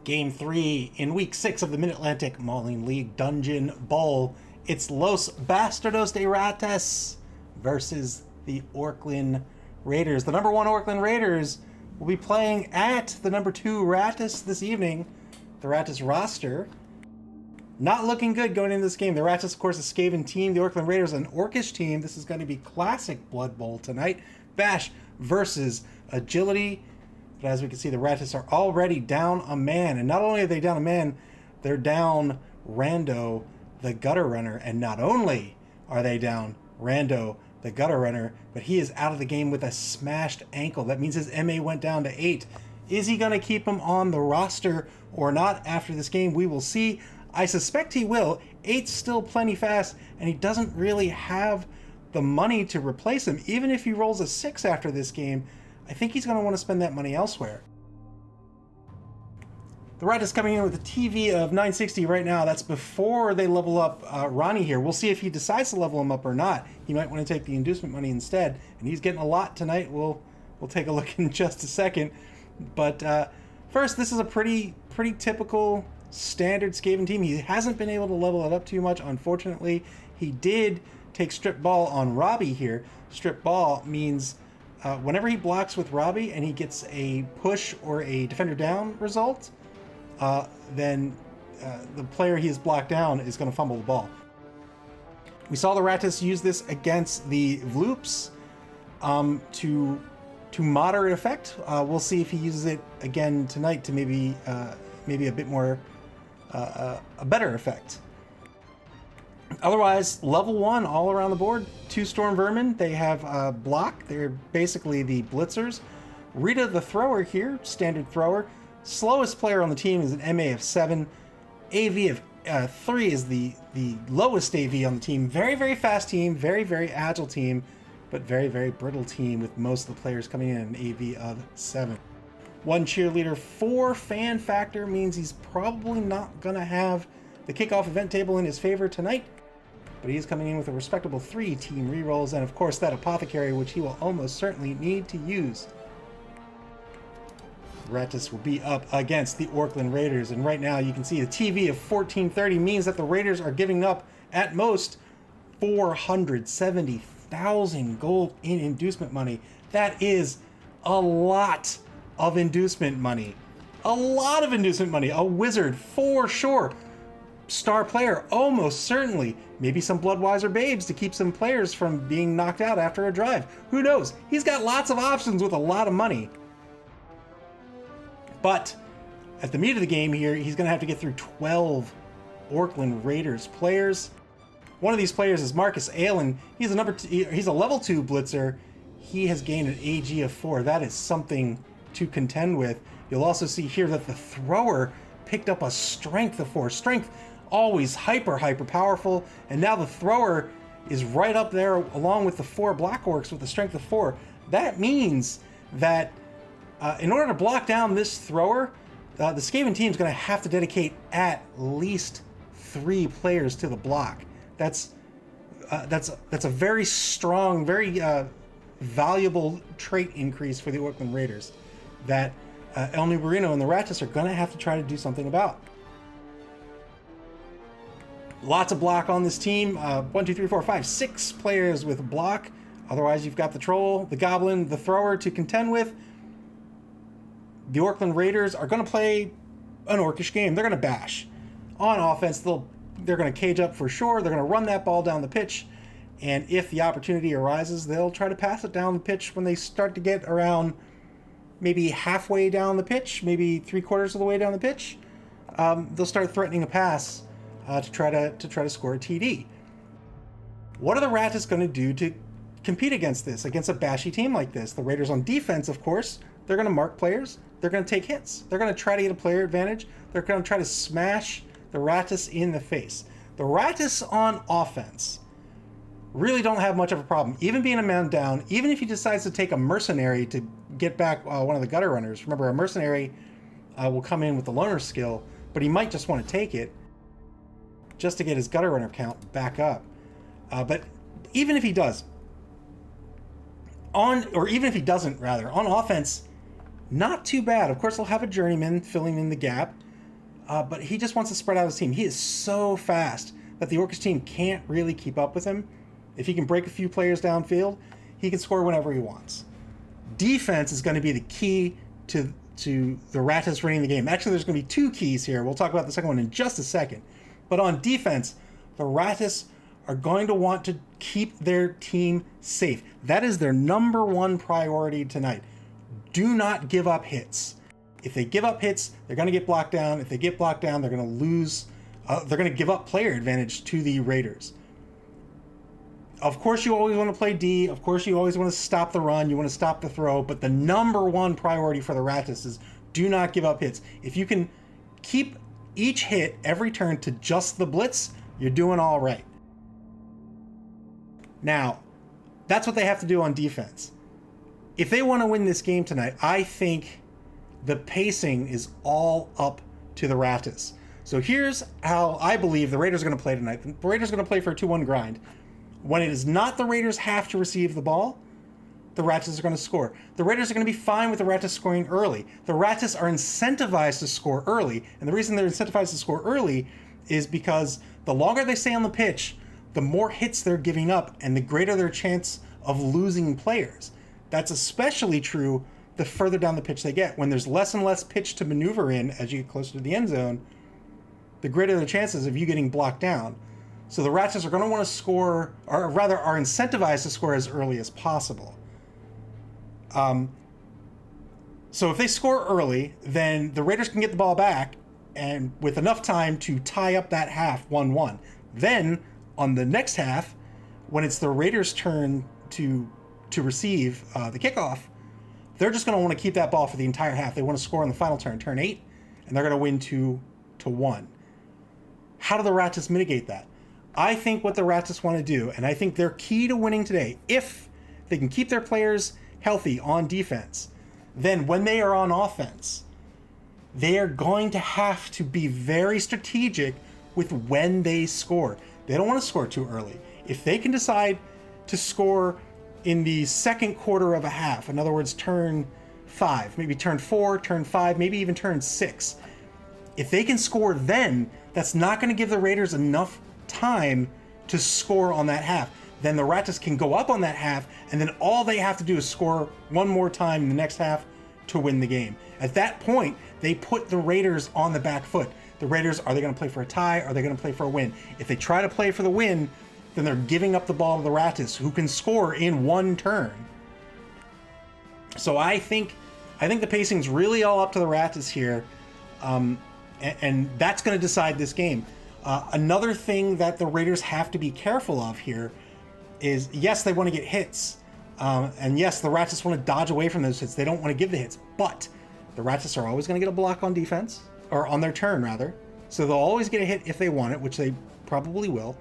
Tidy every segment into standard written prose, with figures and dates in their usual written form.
Game 3 in Week 6 of the Mid-Atlantic Mauling League Dungeonbowl. It's Los Bastardos de Ratas versus the Orclund Raiderz. The number 1 Orclund Raiderz will be playing at the number 2 Ratas this evening. The Ratas roster not looking good going into this game. The Ratas, of course, a Skaven team. The Orclund Raiderz, an Orcish team. This is going to be classic Blood Bowl tonight. Bash versus Agility. But as we can see, the Ratas are already down a man. And not only are they down a man, they're down Rando, the Gutter Runner. And not only are they down Rando, the Gutter Runner, but he is out of the game with a smashed ankle. That means his MA went down to 8. Is he going to keep him on the roster or not after this game? We will see. I suspect he will. 8's still plenty fast, and he doesn't really have the money to replace him. Even if he rolls a 6 after this game, I think he's going to want to spend that money elsewhere. The Ratas coming in with a TV of 960 right now. That's before they level up Ronnie here. We'll see if he decides to level him up or not. He might want to take the inducement money instead, and he's getting a lot tonight. We'll take a look in just a second. But first, this is a pretty typical standard Skaven team. He hasn't been able to level it up too much, unfortunately. He did take Strip Ball on Robbie here. Strip Ball means whenever he blocks with Robbie and he gets a push or a defender down result, then the player he has blocked down is going to fumble the ball. We saw the Ratas use this against the Vloops to moderate effect. We'll see if he uses it again tonight to maybe a bit more a better effect. Otherwise, level 1 all around the board. 2 Storm Vermin. They have block. They're basically the blitzers. Rita the thrower here, standard thrower. Slowest player on the team is an MA of 7. AV of 3 is the lowest AV on the team. Very fast team, very agile team, but very brittle team with most of the players coming in an AV of 7. 1 cheerleader, 4 fan factor means he's probably not going to have the kickoff event table in his favor tonight, but he's coming in with a respectable 3 team rerolls, and of course that apothecary, which he will almost certainly need to use. Ratas will be up against the Orclund Raiderz, and right now you can see the TV of 1430 means that the Raiders are giving up at most 470,000 gold in inducement money. That is a lot of inducement money. A lot of inducement money. A wizard for sure. Star player almost certainly. Maybe some Bloodwiser babes to keep some players from being knocked out after a drive. Who knows? He's got lots of options with a lot of money. But at the meat of the game here, he's going to have to get through 12 Orclund Raiderz players. One of these players is Marcus Aylin. He's a level 2 blitzer. He has gained an AG of 4. That is something to contend with. You'll also see here that the thrower picked up a strength of 4. Strength always hyper powerful, and now the thrower is right up there along with the 4 Black Orcs with the strength of 4. That means that in order to block down this thrower, the Skaven team is going to have to dedicate at least 3 players to the block. That's a very strong, very valuable trait increase for the Orclund Raiderz that El Nubarino and the Ratas are going to have to try to do something about. Lots of block on this team. 1, 2, 3, 4, 5, 6 players with block. Otherwise, you've got the Troll, the Goblin, the Thrower to contend with. The Orclund Raiderz are going to play an Orcish game. They're going to bash. On offense, they're going to cage up for sure. They're going to run that ball down the pitch. And if the opportunity arises, they'll try to pass it down the pitch when they start to get around maybe halfway down the pitch, maybe 3/4 of the way down the pitch. They'll start threatening a pass to try to score a TD. What are the Ratas going to do to compete against this, against a bashy team like this? The Raiders on defense, of course, they're going to mark players. They're going to take hits. They're going to try to get a player advantage. They're going to try to smash the Ratas in the face. The Ratas on offense really don't have much of a problem. Even being a man down, even if he decides to take a mercenary to get back one of the Gutter Runners. Remember, a mercenary will come in with the loner skill, but he might just want to take it just to get his Gutter Runner count back up. But even if he does, even if he doesn't, on offense, not too bad. Of course, they'll have a journeyman filling in the gap. but he just wants to spread out his team. He is so fast that the Orcus team can't really keep up with him. If he can break a few players downfield, he can score whenever he wants. Defense is going to be the key to the Ratas winning the game. Actually, there's going to be two keys here. We'll talk about the second one in just a second. But on defense, the Ratas are going to want to keep their team safe. That is their number one priority tonight. Do not give up hits. If they give up hits, they're going to get blocked down. If they get blocked down, they're going to lose. They're going to give up player advantage to the Raiders. Of course, you always want to play D. Of course, you always want to stop the run. You want to stop the throw. But the number one priority for the Ratas is do not give up hits. If you can keep each hit every turn to just the blitz, you're doing all right. Now, that's what they have to do on defense. If they want to win this game tonight, I think the pacing is all up to the Ratas. So here's how I believe the Raiders are going to play tonight. The Raiders are going to play for a 2-1 grind. When it is not the Raiders have to receive the ball, the Ratas are going to score. The Raiders are going to be fine with the Ratas scoring early. The Ratas are incentivized to score early. And the reason they're incentivized to score early is because the longer they stay on the pitch, the more hits they're giving up and the greater their chance of losing players. That's especially true the further down the pitch they get. When there's less and less pitch to maneuver in as you get closer to the end zone, the greater the chances of you getting blocked down. So the Ratas are going to want to score, or rather are incentivized to score as early as possible. So if they score early, then the Raiders can get the ball back and with enough time to tie up that half 1-1. Then on the next half, when it's the Raiders' turn to receive the kickoff, they're just going to want to keep that ball for the entire half. They want to score on the final turn 8, and they're going to win 2-1. How do the Ratas mitigate that? I think what the Ratas want to do, and I think their key to winning today, if they can keep their players healthy on defense, then when they are on offense, they are going to have to be very strategic with when they score. They don't want to score too early. If they can decide to score in the second quarter of a half, in other words, turn 5, maybe turn 4, turn 5, maybe even turn 6, if they can score then, that's not going to give the Raiders enough time to score on that half. Then the Ratas can go up on that half, and then all they have to do is score one more time in the next half to win the game. At that point, they put the Raiders on the back foot. The Raiders, are they going to play for a tie? Are they going to play for a win? If they try to play for the win, then they're giving up the ball to the Ratas, who can score in one turn. So I think the pacing's really all up to the Ratas here, and that's going to decide this game. Another thing that the Raiders have to be careful of here is, yes, they want to get hits. And yes, the Ratas want to dodge away from those hits. They don't want to give the hits. But the Ratas are always going to get a block on defense, or on their turn, rather. So they'll always get a hit if they want it, which they probably will.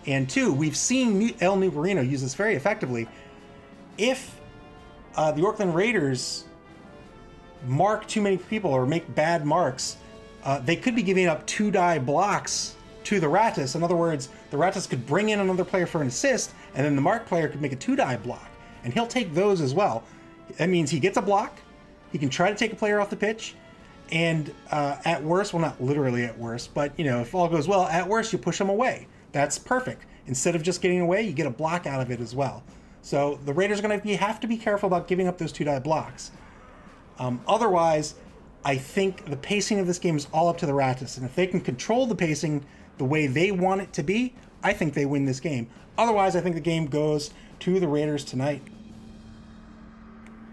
And two, we've seen El Nubarino use this very effectively. If the Orclund Raiders mark too many people or make bad marks, they could be giving up 2-die blocks to the Ratas. In other words, the Ratas could bring in another player for an assist, and then the mark player could make a 2-die block. And he'll take those as well. That means he gets a block, he can try to take a player off the pitch, and at worst, well, not literally at worst, but if all goes well, at worst, you push him away. That's perfect. Instead of just getting away, you get a block out of it as well. So the Raiders are going to have to be careful about giving up those 2-die blocks. Otherwise, I think the pacing of this game is all up to the Ratas, and if they can control the pacing the way they want it to be, I think they win this game. Otherwise, I think the game goes to the Raiders tonight.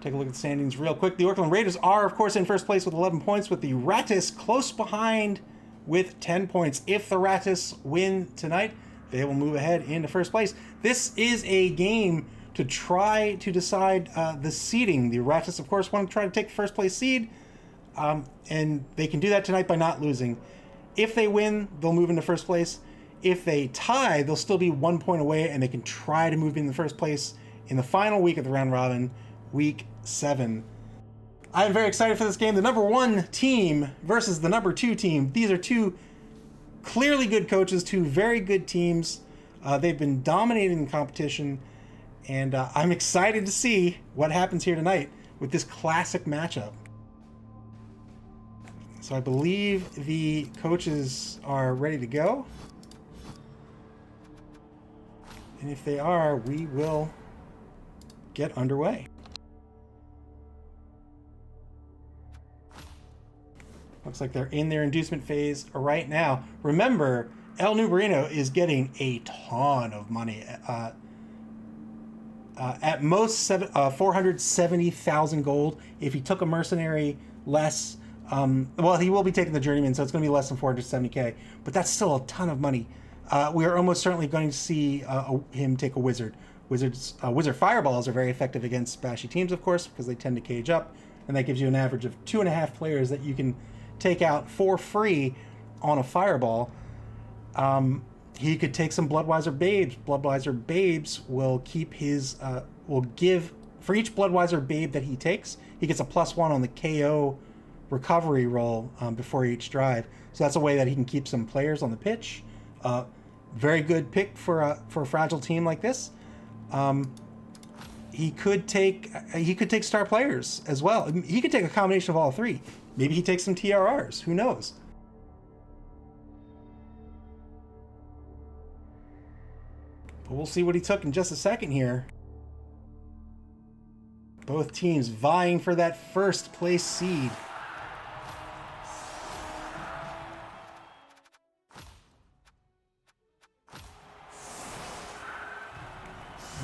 Take a look at the standings real quick. The Orclund Raiders are, of course, in first place with 11 points, with the Ratas close behind with 10 points. If the Ratas win tonight, they will move ahead into first place. This is a game to try to decide the seeding. The Ratas, of course, want to try to take the first place seed, and they can do that tonight by not losing. If they win, they'll move into first place. If they tie, they'll still be 1 point away, and they can try to move into first place in the final week of the round robin, week 7. I'm very excited for this game. The number 1 team versus the number 2 team. These are two clearly good coaches, two very good teams. They've been dominating the competition, and I'm excited to see what happens here tonight with this classic matchup. So I believe the coaches are ready to go. And if they are, we will get underway. Looks like they're in their inducement phase right now. Remember, El Nubarino is getting a ton of money. At most 470,000 gold. If he took a mercenary, less. Well, he will be taking the journeyman, so it's going to be less than 470k. But that's still a ton of money. We are almost certainly going to see him take a wizard. Wizard fireballs are very effective against bashy teams, of course, because they tend to cage up, and that gives you an average of 2.5 players that you can take out for free on a fireball. He could take some Bloodwiser Babes. Bloodwiser Babes will keep his will give for each Bloodwiser Babe that he takes, he gets a +1 on the KO recovery roll before each drive. So that's a way that he can keep some players on the pitch. Very good pick for a fragile team like this. He could take star players as well. He could take a combination of all three. Maybe he takes some TRRs. Who knows? But we'll see what he took in just a second here. Both teams vying for that first place seed.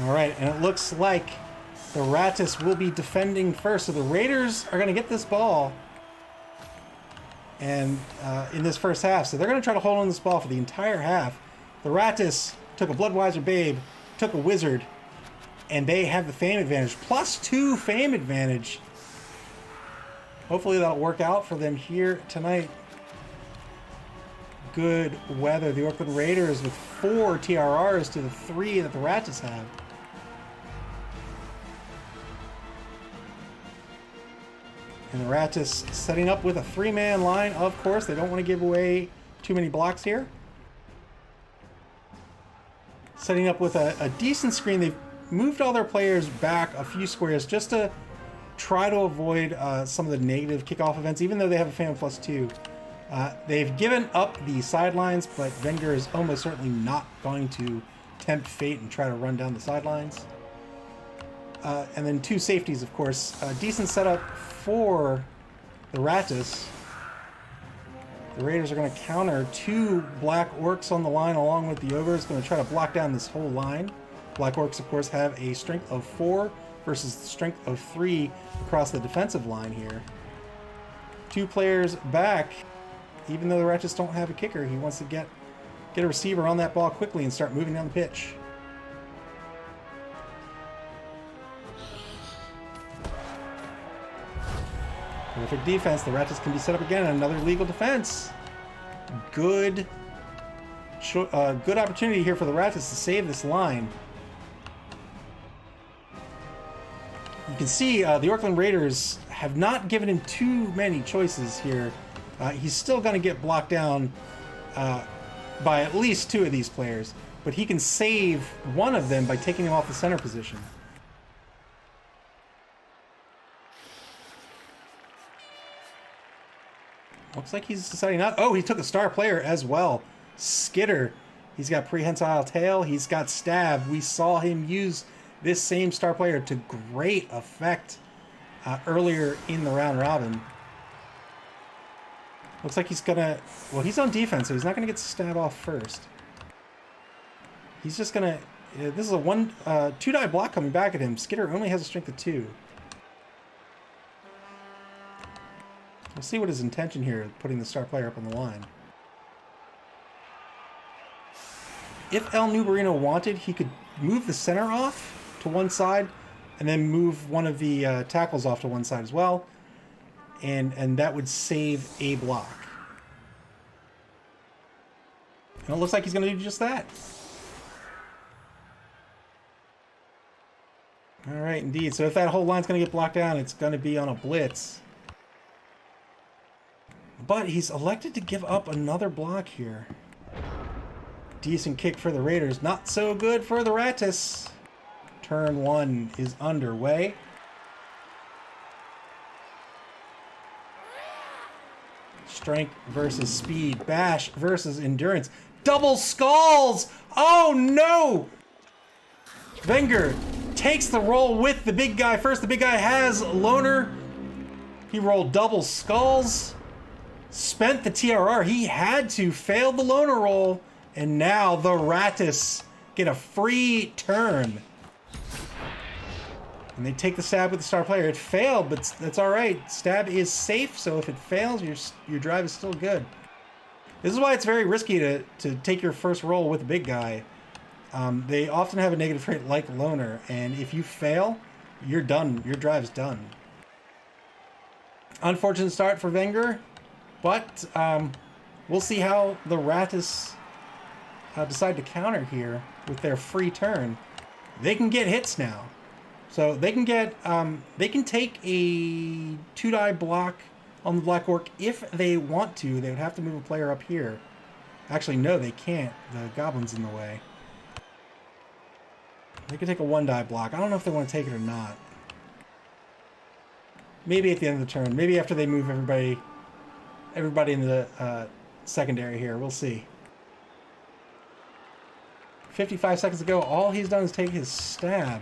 All right, and it looks like the Ratas will be defending first. So the Raiders are going to get this ball and in this first half. So they're going to try to hold on this ball for the entire half. The Ratas took a Bloodwiser Babe, took a Wizard, and they have the fame advantage. +2 fame advantage. Hopefully that'll work out for them here tonight. Good weather. The Orclund Raiders with 4 TRRs to the 3 that the Ratas have. And the Ratas setting up with a 3-man line, of course. They don't want to give away too many blocks here. Setting up with a decent screen. They've moved all their players back a few squares just to try to avoid some of the negative kickoff events, even though they have a fame +2. They've given up the sidelines, but Wenger is almost certainly not going to tempt fate and try to run down the sidelines. And then 2 safeties, of course. Decent setup for the Ratas. The Raiders are going to counter 2 Black Orcs on the line along with the Ogres. Going to try to block down this whole line. Black Orcs, of course, have a strength of 4 versus the strength of 3 across the defensive line here. 2 players back. Even though the Ratas don't have a kicker, he wants to get a receiver on that ball quickly and start moving down the pitch. Perfect defense. The Ratas can be set up again. Another legal defense. Good opportunity here for the Ratas to save this line. You can see the Orclund Raiders have not given him too many choices here. He's still going to get blocked down by at least 2 of these players, but he can save one of them by taking him off the center position. Looks like he's deciding not... Oh, he took a star player as well. Skitter. He's got Prehensile Tail. He's got Stab. We saw him use this same star player to great effect earlier in the round robin. Looks like he's gonna... Well, he's on defense, so he's not gonna get Stab off first. He's just gonna... This is a 2-die block coming back at him. Skitter only has a strength of 2. We'll see what his intention here is, putting the star player up on the line. If El Nubarino wanted, he could move the center off to one side and then move one of the tackles off to one side as well. And that would save a block. And it looks like he's going to do just that. All right, indeed. So if that whole line's going to get blocked down, it's going to be on a blitz. But he's elected to give up another block here. Decent kick for the Raiders. Not so good for the Ratas. Turn 1 is Strength versus speed. Bash versus endurance. Double skulls! Oh no! Wenger takes the roll with the big guy first. The big guy has Loner. He rolled double skulls. Spent the TRR. He had to. Failed the Loner roll. And now the Ratas get a free turn. And they take the stab with the star player. It failed, but that's all right. Stab is safe, so if it fails, your drive is still good. This is why it's very risky to take your first roll with the big guy. They often have a negative trait like Loner, and if you fail, you're done. Your drive's done. Unfortunate start for Wenger, but we'll see how the Ratas decide to counter here with their free turn. They can get hits now. So they can get, they can take a 2-die block on the Black Orc if they want to. They would have to move a player up here. Actually, no, they can't. The Goblin's in the way. They could take a 1-die block. I don't know if they want to take it or not. Maybe at the end of the turn. Maybe after they move everybody in the secondary here. We'll see. 55 seconds ago, all he's done is take his stab.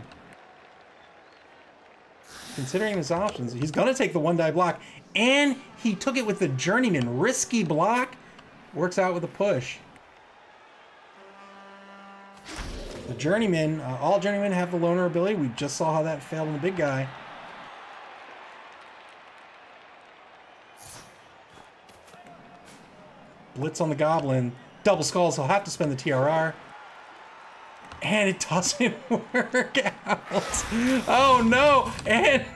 Considering his options, he's going to take the 1-die block, and he took it with the Journeyman. Risky block. Works out with a push. The Journeyman, all Journeymen have the Loner ability. We just saw how that failed on the big guy. Blitz on the Goblin. Double skulls, he'll have to spend the TRR. And it doesn't work out. Oh no! And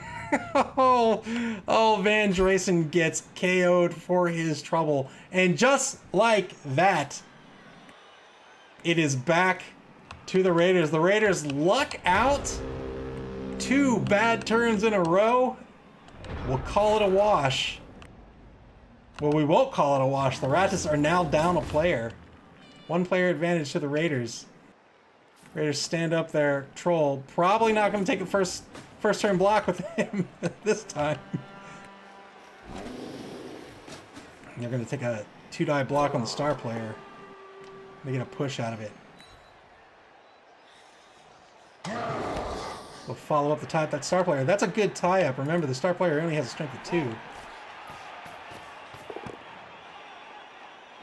oh, Van Drayson gets KO'd for his trouble. And just like that, it is back to the Raiders. The Raiders luck out. 2 bad turns in a row. We'll call it a wash. Well, we won't call it a wash. The Ratas are now down a player. 1 player advantage to the Raiders. Raiders stand up their troll. Probably not going to take a first turn block with him this time. They're going to take a 2-die block on the star player. They get a push out of it. We'll follow up the tie-up that star player. That's a good tie-up. Remember, the star player only has a strength of 2.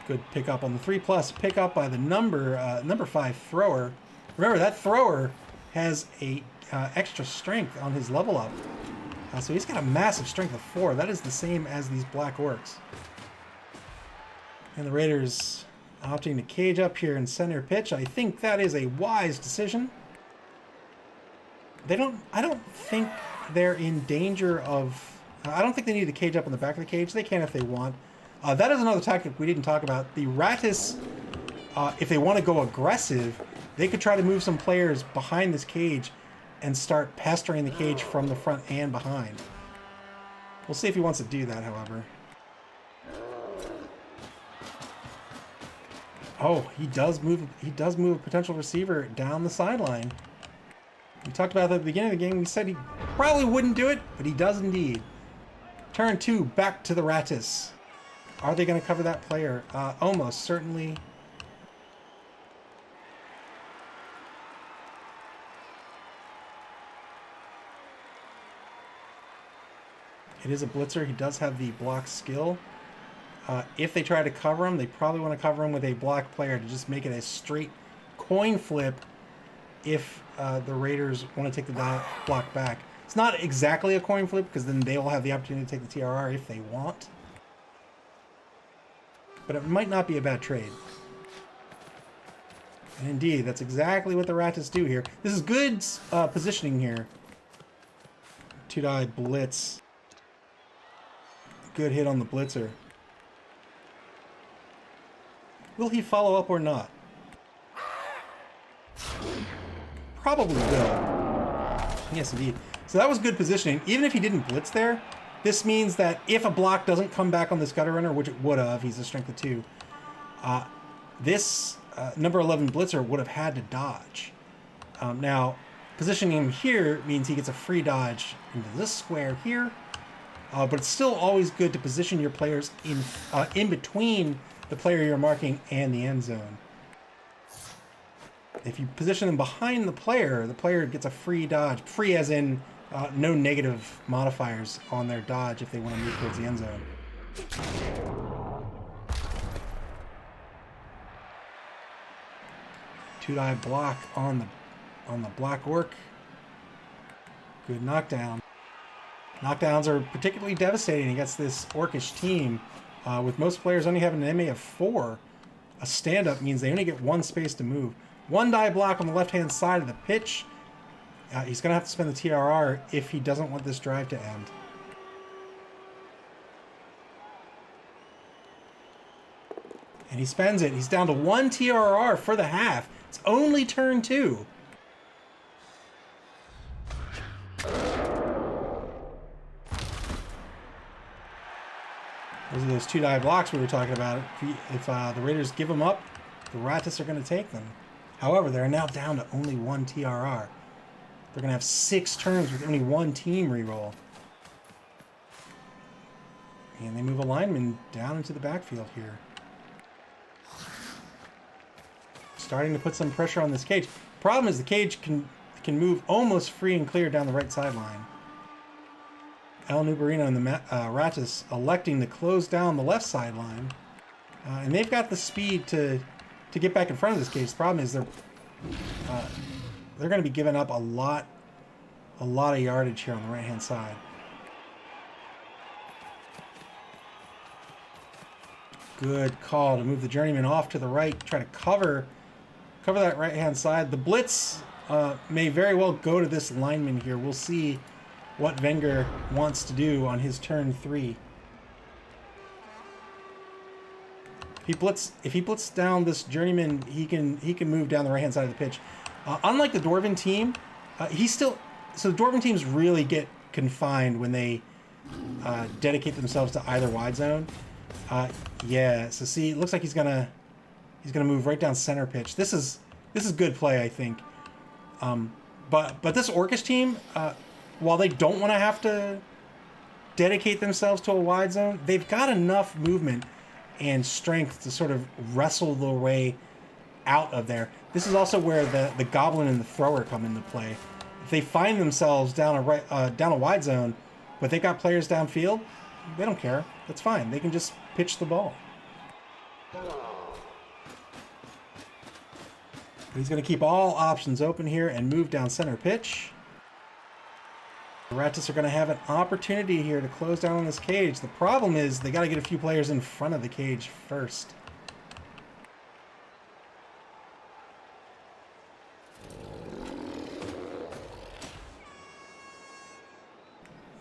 Good pickup on the 3+. Pick up by the number 5 thrower. Remember, that thrower has a extra strength on his level up. So he's got a massive strength of 4. That is the same as these Black Orcs. And the Raiders opting to cage up here in center pitch. I think that is a wise decision. I don't think they're in danger of... I don't think they need to cage up in the back of the cage. They can if they want. That is another tactic we didn't talk about. The Ratas, if they want to go aggressive, they could try to move some players behind this cage and start pestering the cage from the front and behind. We'll see if he wants to do that, however. Oh, he does move a potential receiver down the sideline. We talked about that at the beginning of the game. We said he probably wouldn't do it, but he does indeed. Turn 2, back to the Ratas. Are they going to cover that player? Almost certainly. It is a blitzer. He does have the block skill. If they try to cover him, they probably want to cover him with a block player to just make it a straight coin flip if the Raiders want to take the block back. It's not exactly a coin flip because then they will have the opportunity to take the TRR if they want. But it might not be a bad trade. And indeed, that's exactly what the Ratas do here. This is good positioning here. 2-die blitz. Good hit on the blitzer. Will he follow up or not? Probably will. Yes, indeed. So that was good positioning. Even if he didn't blitz there, this means that if a block doesn't come back on this gutter runner, which it would have, he's a strength of 2, this number 11 blitzer would have had to dodge. Now, positioning him here means he gets a free dodge into this square here. but it's still always good to position your players in between the player you're marking and the end zone. If you position them behind the player gets a free dodge. Free as in no negative modifiers on their dodge if they want to move towards the end zone. Two-die block on the Black Orc. Good knockdown. Knockdowns are particularly devastating against this Orcish team. With most players only having an MA of 4, a stand-up means they only get one space to move. One die block on the left-hand side of the pitch. He's going to have to spend the TRR if he doesn't want this drive to end. And he spends it. He's down to 1 TRR for the half. It's only turn 2. Those are those two-die blocks we were talking about. If the Raiders give them up, the Ratas are going to take them. However, they're now down to only 1 TRR. They're going to have 6 turns with only 1 team reroll. And they move a lineman down into the backfield here. Starting to put some pressure on this cage. Problem is the cage can move almost free and clear down the right sideline. El Nubarino and the Ratas electing to close down the left sideline. And they've got the speed to get back in front of this cage. The problem is they're going to be giving up a lot of yardage here on the right-hand side. Good call to move the journeyman off to the right, try to cover that right-hand side. The blitz may very well go to this lineman here. We'll see what Wenger wants to do on his turn 3. If he blitz down this journeyman, he can move down the right-hand side of the pitch. Unlike the Dwarven team, so the Dwarven teams really get confined when they dedicate themselves to either wide zone. Yeah, so see, it looks like he's gonna move right down center pitch. This is good play, I think. But this Orcish team, while they don't want to have to dedicate themselves to a wide zone, they've got enough movement and strength to sort of wrestle their way out of there. This is also where the Goblin and the Thrower come into play. If they find themselves down a wide zone, but they got players downfield, they don't care. That's fine. They can just pitch the ball. But he's going to keep all options open here and move down center pitch. The Ratas are going to have an opportunity here to close down on this cage. The problem is they got to get a few players in front of the cage first.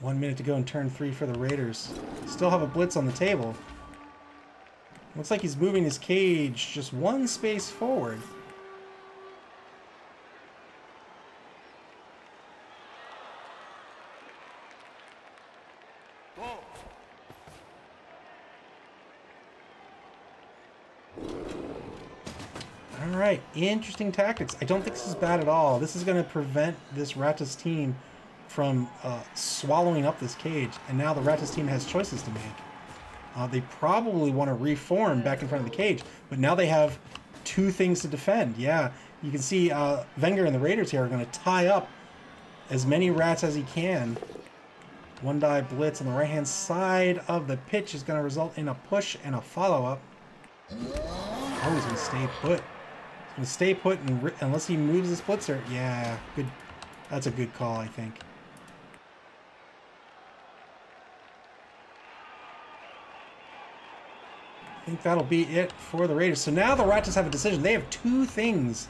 One minute to go in turn 3 for the Raiders. Still have a blitz on the table. Looks like he's moving his cage just one space forward. Alright, interesting tactics. I don't think this is bad at all. This is going to prevent this Ratas team from swallowing up this cage. And now the Ratas team has choices to make. They probably want to reform back in front of the cage, but now they have 2 things to defend. Yeah, you can see Wenger and the Raiders here are going to tie up as many rats as he can. One die blitz on the right-hand side of the pitch is going to result in a push and a follow-up. Oh, he's going to stay put. He's going to stay put unless he moves his blitzer. Yeah, good. That's a good call, I think. I think that'll be it for the Raiders. So now the Ratas have a decision. They have 2 things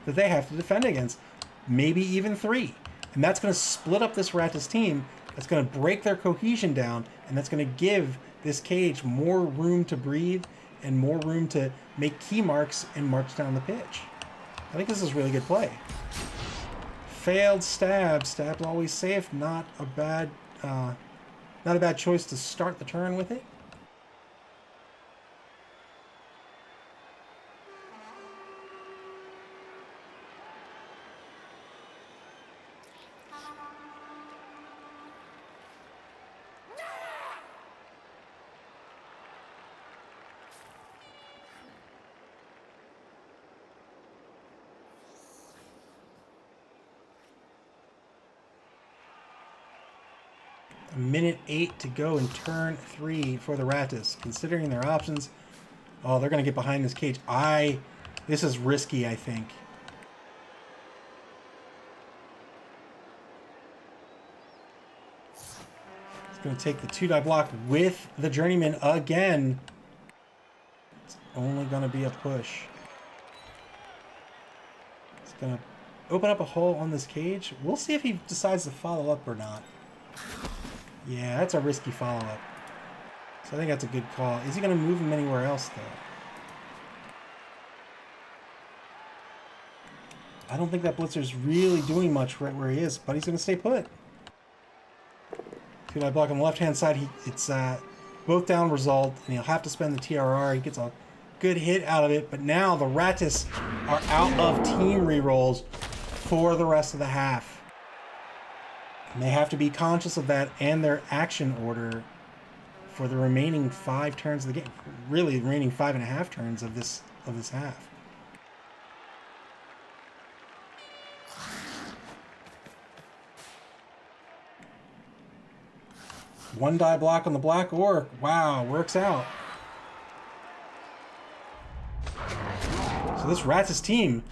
that they have to defend against. Maybe even 3. And that's going to split up this Ratas team. That's going to break their cohesion down. And that's going to give this cage more room to breathe and more room to make key marks and march down the pitch. I think this is really good play. Failed stab. Stabbed always safe. Not a bad choice to start the turn with it. A minute 8 to go in turn 3 for the Ratas. Considering their options, oh, they're going to get behind this cage. This is risky, I think. He's going to take the 2-die block with the Journeyman again. It's only going to be a push. It's going to open up a hole on this cage. We'll see if he decides to follow up or not. Yeah, that's a risky follow-up. So I think that's a good call. Is he going to move him anywhere else, though? I don't think that Blitzer's really doing much right where he is, but he's going to stay put. 2-die block on the left-hand side. It's both down result, and he'll have to spend the TRR. He gets a good hit out of it, but now the Ratas are out of team rerolls for the rest of the half. And they have to be conscious of that and their action order for the remaining 5 turns of the game. Really, the remaining 5.5 turns of this half. One die block on the Black Orc. Wow, works out. So this Ratas team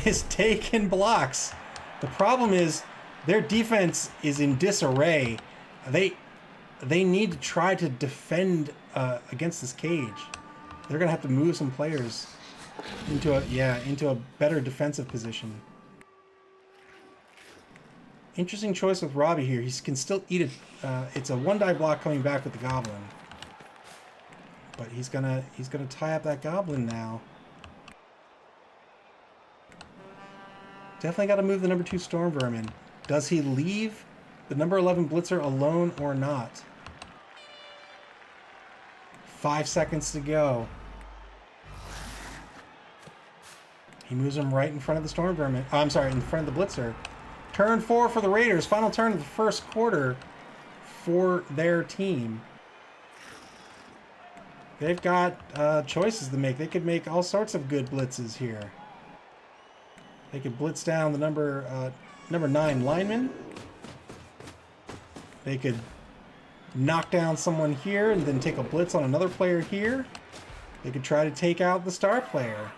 is taking blocks. The problem is their defense is in disarray. They need to try to defend against this cage. They're gonna have to move some players into a better defensive position. Interesting choice with Robbie here. He can still eat it. It's a 1-die block coming back with the Goblin, but he's gonna tie up that Goblin now. Definitely got to move the number 2 Storm Vermin. Does he leave the number 11 Blitzer alone or not? 5 seconds to go. He moves him right in front of the Storm Vermin. Oh, I'm sorry, in front of the Blitzer. Turn 4 for the Raiders. Final turn of the first quarter for their team. They've got choices to make. They could make all sorts of good blitzes here. They could blitz down the number 9 lineman. They could knock down someone here and then take a blitz on another player here. They could try to take out the star player.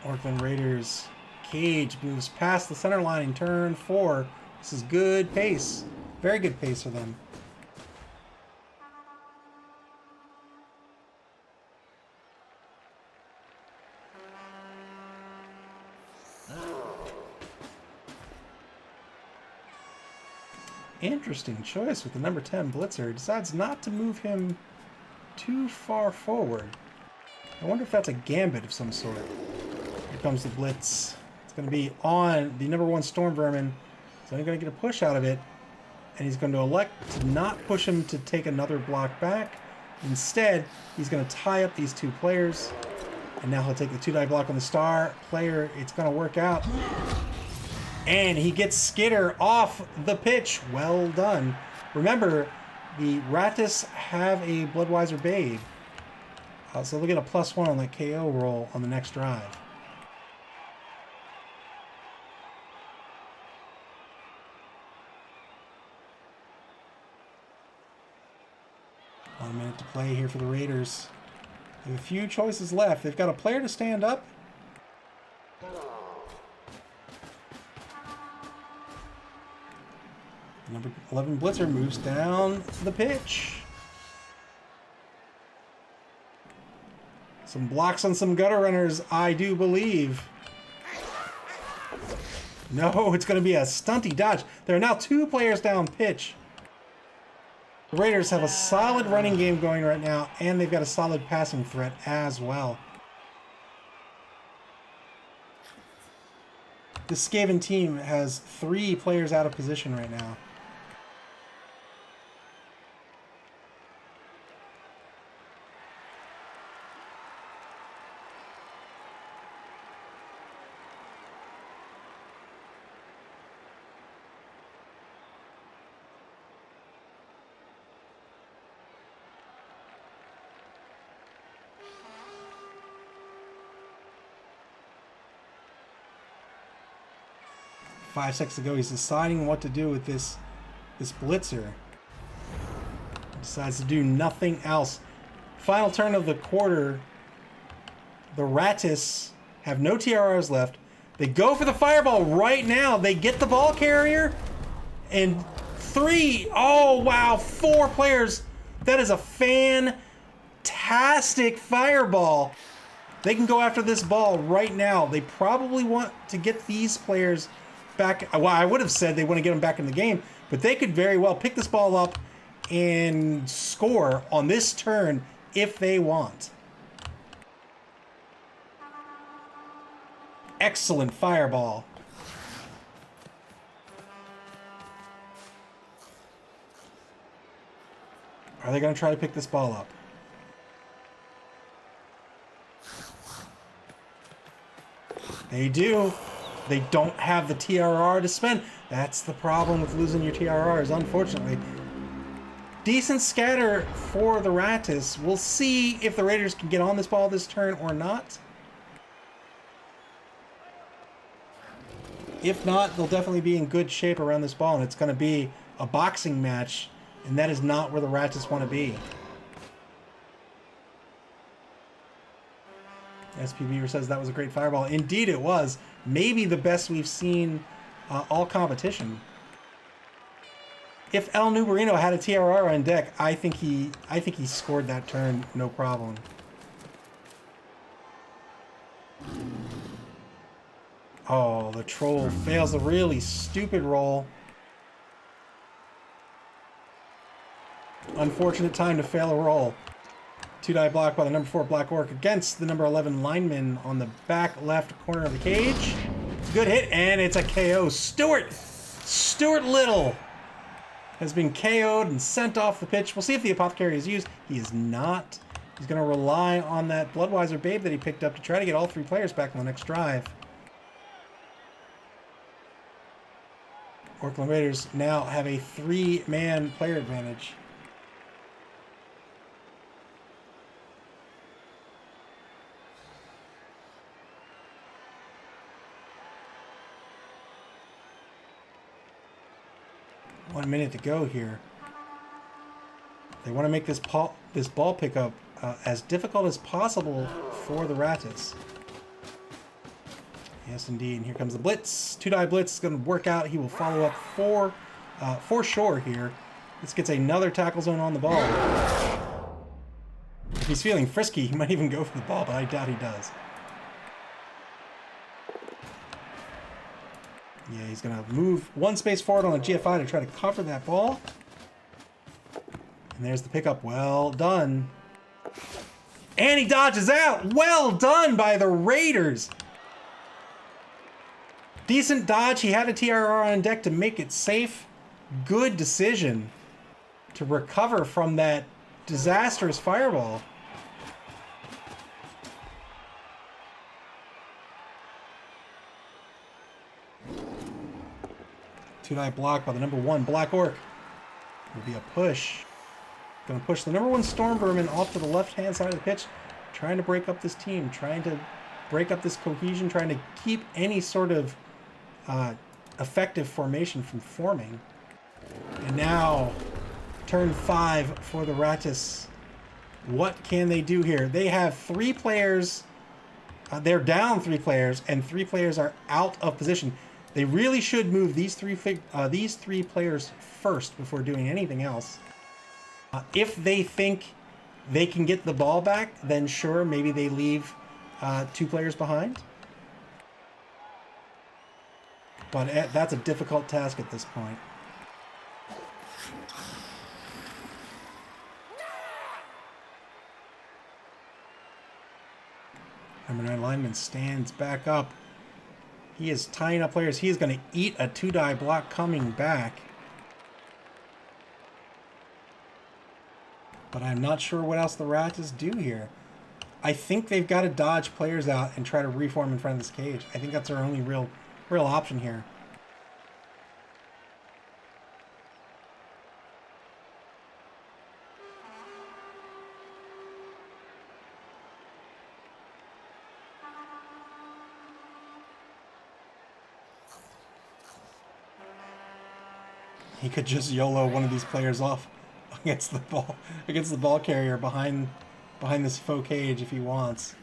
Orclund Raiders cage moves past the center line in turn 4. This is good pace. Very good pace for them. Interesting choice with the number 10 Blitzer. Decides not to move him too far forward. I wonder if that's a gambit of some sort. Here comes the Blitz. It's going to be on the number 1 Storm Vermin. So he's going to get a push out of it. And he's going to elect to not push him to take another block back. Instead, he's going to tie up these 2 players. And now he'll take the 2-die block on the star player. It's going to work out. And he gets Skitter off the pitch. Well done. Remember, the Ratas have a Bloodweiser Babe. So they'll get a +1 on that KO roll on the next drive. One minute to play here for the Raiders. They have a few choices left. They've got a player to stand up. Number 11 Blitzer moves down the pitch. Some blocks on some gutter runners, I do believe. No, it's going to be a stunty dodge. There are now 2 players down pitch. The Raiders have a solid running game going right now, and they've got a solid passing threat as well. The Skaven team has 3 players out of position right now. 5 seconds to go. He's deciding what to do with this blitzer. Decides to do nothing else. Final turn of the quarter. The Ratas have no TRRs left. They go for the fireball right now. They get the ball carrier. And 3. Oh, wow. 4 players. That is a fantastic fireball. They can go after this ball right now. They probably want to get these players back. Well, I would have said they want to get them back in the game, but they could very well pick this ball up and score on this turn if they want. Excellent fireball. Are they going to try to pick this ball up? They do. They don't have the TRR to spend. That's the problem with losing your TRRs, unfortunately. Decent scatter for the Ratas. We'll see if the Raiders can get on this ball this turn or not. If not, they'll definitely be in good shape around this ball, and it's going to be a boxing match, and that is not where the Ratas want to be. SPB says that was a great fireball. Indeed it was. Maybe the best we've seen all competition. If El Nubarino had a TRR on deck, I think he scored that turn no problem. Oh, the troll fails a really stupid roll. Unfortunate time to fail a roll. 2-die block by the number 4 Black Orc against the number 11 lineman on the back left corner of the cage. Good hit, and it's a KO. Stuart Little has been KO'd and sent off the pitch. We'll see if the Apothecary is used. He is not. He's going to rely on that Bloodweiser Babe that he picked up to try to get all 3 players back on the next drive. Orclund Raiders now have a 3-man player advantage. One minute to go here. They want to make this ball pickup as difficult as possible for the Ratas. Yes, indeed. And here comes the blitz. 2-die blitz is going to work out. He will follow up for sure here. This gets another tackle zone on the ball. If he's feeling frisky, he might even go for the ball, but I doubt he does. Yeah, he's going to move 1 space forward on a GFI to try to cover that ball. And there's the pickup. Well done. And he dodges out. Well done by the Raiders. Decent dodge. He had a TRR on deck to make it safe. Good decision to recover from that disastrous fireball. Two-die block by the number 1 Black Orc. Will be a push. Going to push the number 1 Storm Vermin off to the left-hand side of the pitch. Trying to break up this team. Trying to break up this cohesion. Trying to keep any sort of effective formation from forming. And now, turn 5 for the Ratas. What can they do here? They have 3 players. They're down 3 players, and 3 players are out of position. They really should move these three players first before doing anything else. If they think they can get the ball back, then sure, maybe they leave 2 players behind. But that's a difficult task at this point. Number 9 lineman stands back up. He is tying up players. He is going to eat a 2-die block coming back. But I'm not sure what else the Ratas do here. I think they've got to dodge players out and try to reform in front of this cage. I think that's our only real option here. He could just YOLO one of these players off against the ball carrier behind this faux cage if he wants.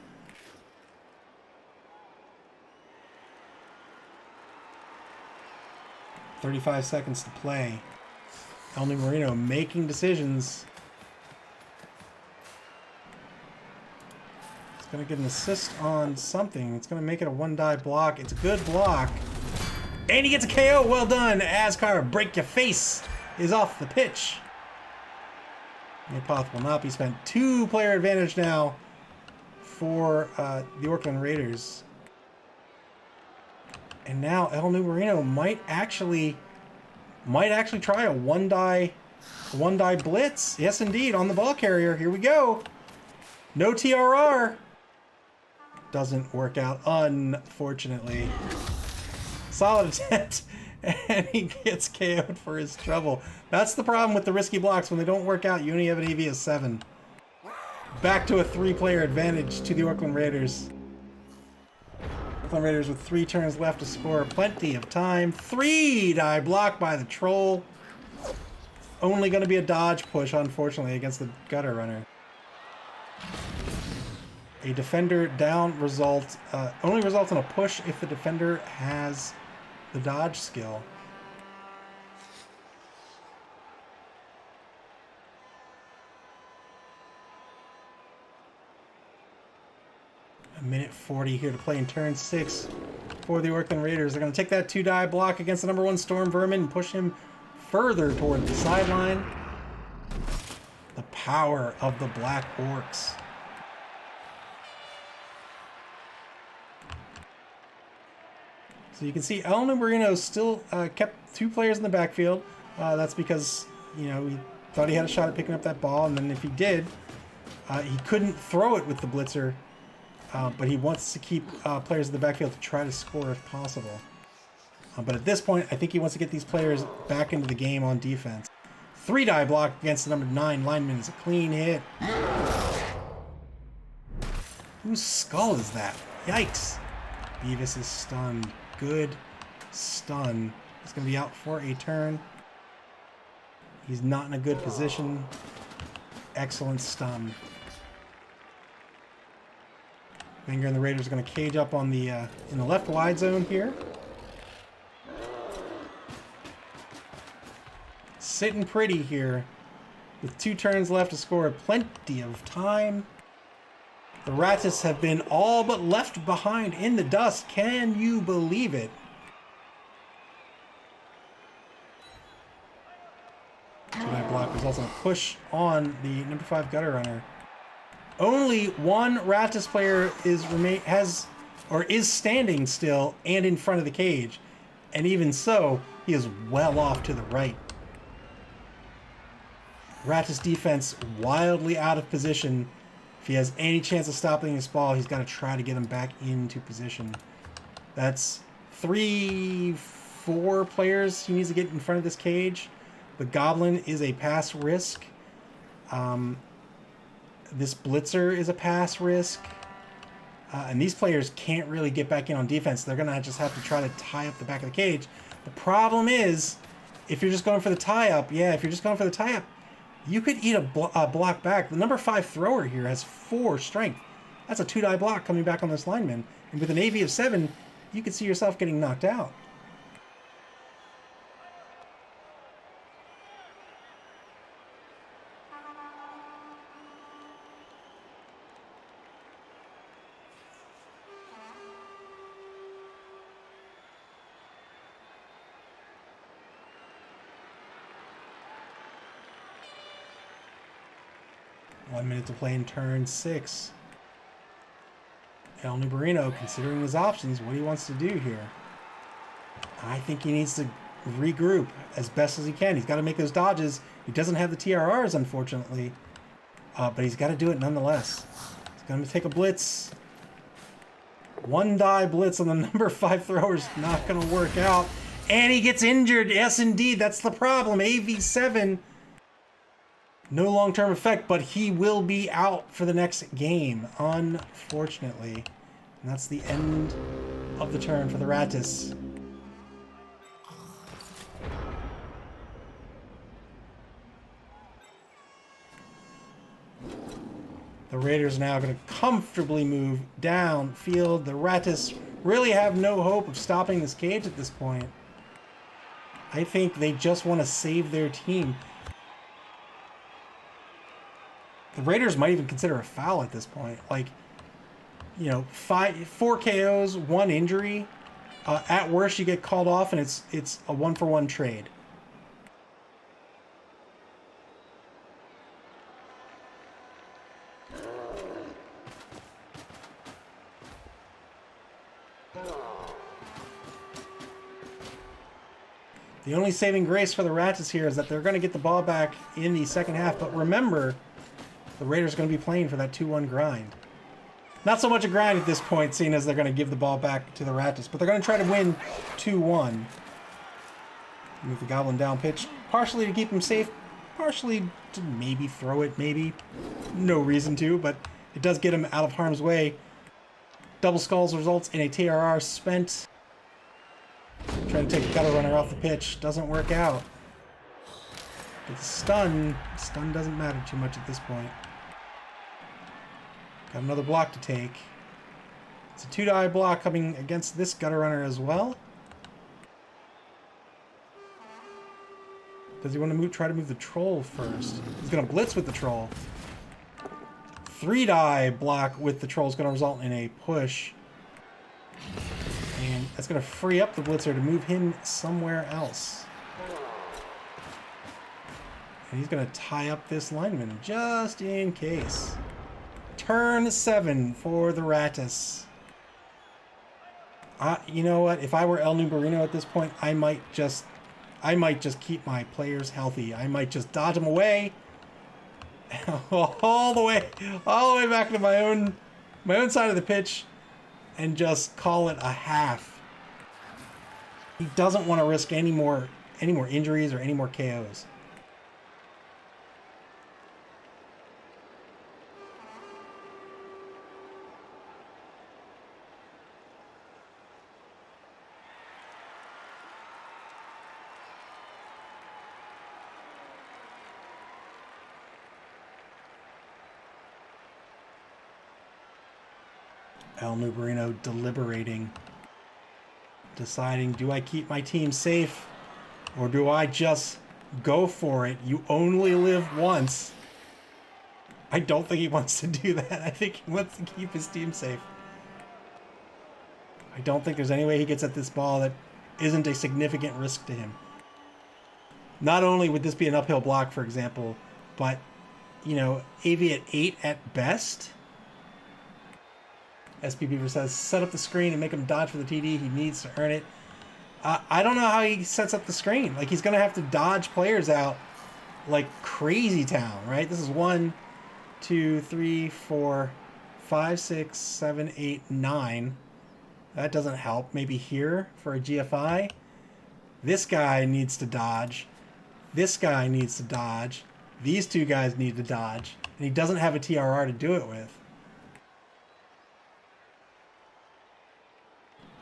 "35 seconds to play." El Numerino making decisions. It's going to get an assist on something. It's going to make it a 1-die block. It's a good block. And he gets a KO. Well done. Askar, break your face, is off the pitch. Neopoth will not be spent. 2-player advantage now for the Orclund Raiders. And now El Numerino might actually try a 1-die blitz. Yes, indeed, on the ball carrier. Here we go. No TRR. Doesn't work out, unfortunately. Solid attempt, and he gets KO'd for his trouble. That's the problem with the risky blocks. When they don't work out, you only have an AV of 7. Back to a 3-player advantage to the Orclund Raiders. Orclund Raiders with 3 turns left to score. Plenty of time. 3-die block by the troll. Only going to be a dodge push, unfortunately, against the gutter runner. A defender down result only results in a push if the defender has the dodge skill. A minute 40 here to play in turn 6 for the Orclund Raiders. They're going to take that 2-die block against the #1 Storm Vermin and push him further toward the sideline. The power of the Black Orcs. So you can see El Numerino still kept 2 players in the backfield. That's because, you know, he thought he had a shot at picking up that ball, and then if he did, he couldn't throw it with the blitzer. But he wants to keep players in the backfield to try to score if possible. But at this point, I think he wants to get these players back into the game on defense. 3-die block against the #9 lineman is a clean hit. Whose skull is that? Yikes. Beavis is stunned. Good stun. He's going to be out for a turn. He's not in a good position. Excellent stun. Wenger and the Raiders are going to cage up on the in the left wide zone here. Sitting pretty here with 2 turns left to score. Plenty of time. The Ratas have been all but left behind in the dust. Can you believe it? That block results in a push on the #5 gutter runner. Only 1 Ratas player is standing still and in front of the cage, and even so, he is well off to the right. Ratas defense wildly out of position. If he has any chance of stopping this ball, he's got to try to get him back into position. That's 3-4 players he needs to get in front of this cage. The Goblin is a pass risk. This Blitzer is a pass risk. And these players can't really get back in on defense. They're going to just have to try to tie up the back of the cage. The problem is, if you're just going for the tie-up, you could eat a block back. The #5 thrower here has 4 strength. That's a 2-die block coming back on this lineman. And with an AV of 7, you could see yourself getting knocked out. One minute to play in turn 6. El Numerino, considering his options, what he wants to do here. I think he needs to regroup as best as he can. He's got to make those dodges. He doesn't have the TRRs, unfortunately. But he's got to do it nonetheless. He's going to take a blitz. 1-die blitz on the #5 thrower is not going to work out. And he gets injured. Yes, indeed. That's the problem. AV7. No long-term effect, but he will be out for the next game, unfortunately. And that's the end of the turn for the Ratas. The Raiders are now going to comfortably move downfield. The Ratas really have no hope of stopping this cage at this point. I think they just want to save their team. The Raiders might even consider a foul at this point. Like, you know, 4 KOs, 1 injury. At worst, you get called off, and it's a 1-for-1 trade. The only saving grace for the Ratas here is that they're going to get the ball back in the second half. But remember, the Raiders are going to be playing for that 2-1 grind. Not so much a grind at this point, seeing as they're going to give the ball back to the Ratas. But they're going to try to win 2-1. Move the Goblin down pitch, partially to keep him safe, partially to maybe throw it, maybe. No reason to, but it does get him out of harm's way. Double Skulls results in a TRR spent. Trying to take a gutter runner off the pitch. Doesn't work out. But the stun doesn't matter too much at this point. Got another block to take. It's a 2-die block coming against this gutter runner as well. Does he want to try to move the troll first? He's going to blitz with the troll. 3-die block with the troll is going to result in a push. And that's going to free up the blitzer to move him somewhere else. And he's going to tie up this lineman just in case. Turn 7 for the Ratas. You know what? If I were El Nubarino at this point, I might just keep my players healthy. I might just dodge them away, all the way back to my own side of the pitch, and just call it a half. He doesn't want to risk any more injuries or any more KOs. El Nubarino deliberating, deciding, do I keep my team safe or do I just go for it? You only live once. I don't think he wants to do that. I think he wants to keep his team safe. I don't think there's any way he gets at this ball that isn't a significant risk to him. Not only would this be an uphill block, for example, but, you know, AV at 8 at best. SP Beaver says, set up the screen and make him dodge for the TD. He needs to earn it. I don't know how he sets up the screen. Like, he's going to have to dodge players out like crazy town, right? This is 1, 2, 3, 4, 5, 6, 7, 8, 9. That doesn't help. Maybe here for a GFI. This guy needs to dodge. This guy needs to dodge. These two guys need to dodge. And he doesn't have a TRR to do it with.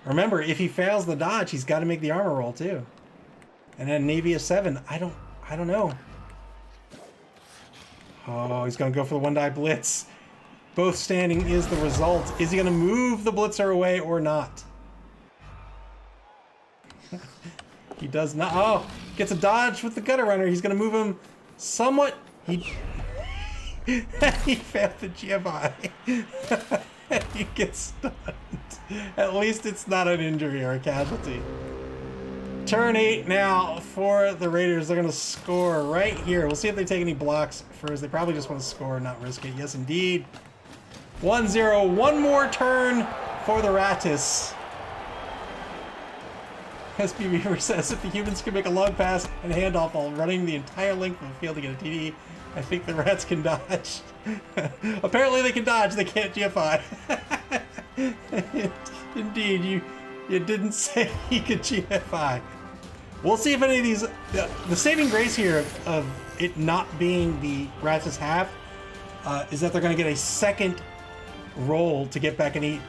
Remember, if he fails the dodge, he's got to make the armor roll too. And then Navy of 7. I don't know. Oh, he's going to go for the 1-die blitz. Both standing is the result. Is he going to move the blitzer away or not? He does not. Oh, gets a dodge with the gutter runner. He's going to move him somewhat. He failed the GFI. He gets stunned. At least it's not an injury or a casualty. Turn 8 now for the Raiders. They're going to score right here. We'll see if they take any blocks first. They probably just want to score and not risk it. Yes, indeed. 1-0. One more turn for the Ratas. SP Beaver says, if the humans can make a long pass and handoff while running the entire length of the field to get a TD, I think the rats can dodge. Apparently they can dodge, they can't GFI. Indeed, you didn't say he could GFI. We'll see if any of these... The saving grace here of it not being the Ratas half is that they're going to get a second roll to get back any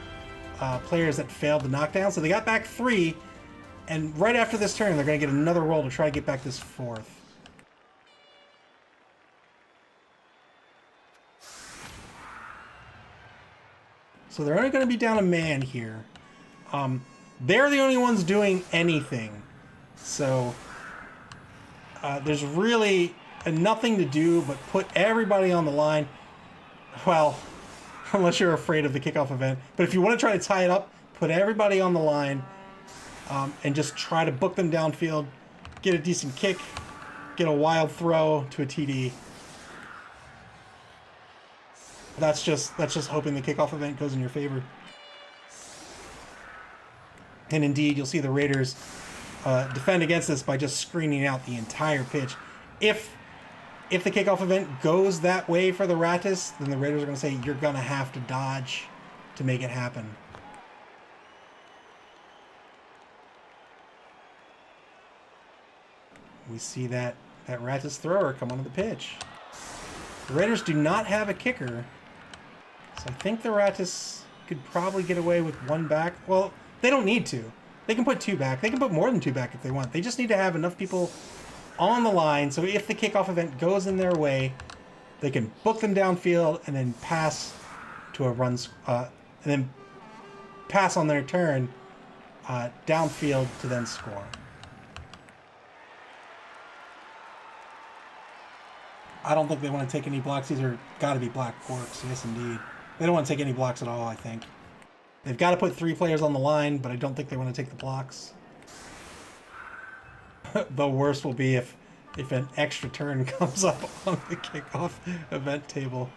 players that failed the knockdown. So they got back 3, and right after this turn, they're going to get another roll to try to get back this 4th. So they're only going to be down a man here. They're the only ones doing anything. So there's really nothing to do but put everybody on the line. Well, unless you're afraid of the kickoff event. But if you want to try to tie it up, put everybody on the line and just try to book them downfield, get a decent kick, get a wild throw to a TD. That's just hoping the kickoff event goes in your favor. And indeed, you'll see the Raiders defend against this by just screening out the entire pitch. If the kickoff event goes that way for the Ratas, then the Raiders are going to say, you're going to have to dodge to make it happen. We see that Ratas thrower come onto the pitch. The Raiders do not have a kicker, so I think the Ratas could probably get away with one back. Well, they don't need to. They can put two back. They can put more than two back if they want. They just need to have enough people on the line, so if the kickoff event goes in their way, they can book them downfield and then pass to a run, and then pass on their turn downfield to then score. I don't think they want to take any blocks. These are got to be black corks. Yes, indeed. They don't want to take any blocks at all, I think. They've got to put 3 players on the line, but I don't think they want to take the blocks. The worst will be if an extra turn comes up on the kickoff event table.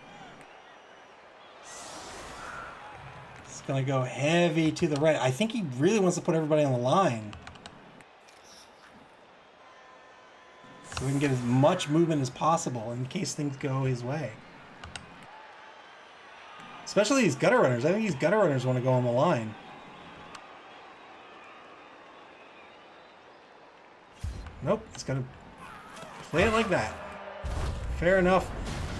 It's going to go heavy to the right. I think he really wants to put everybody on the line, so we can get as much movement as possible in case things go his way. Especially these gutter runners. I think these gutter runners want to go on the line. Nope, it's going to play it like that. Fair enough.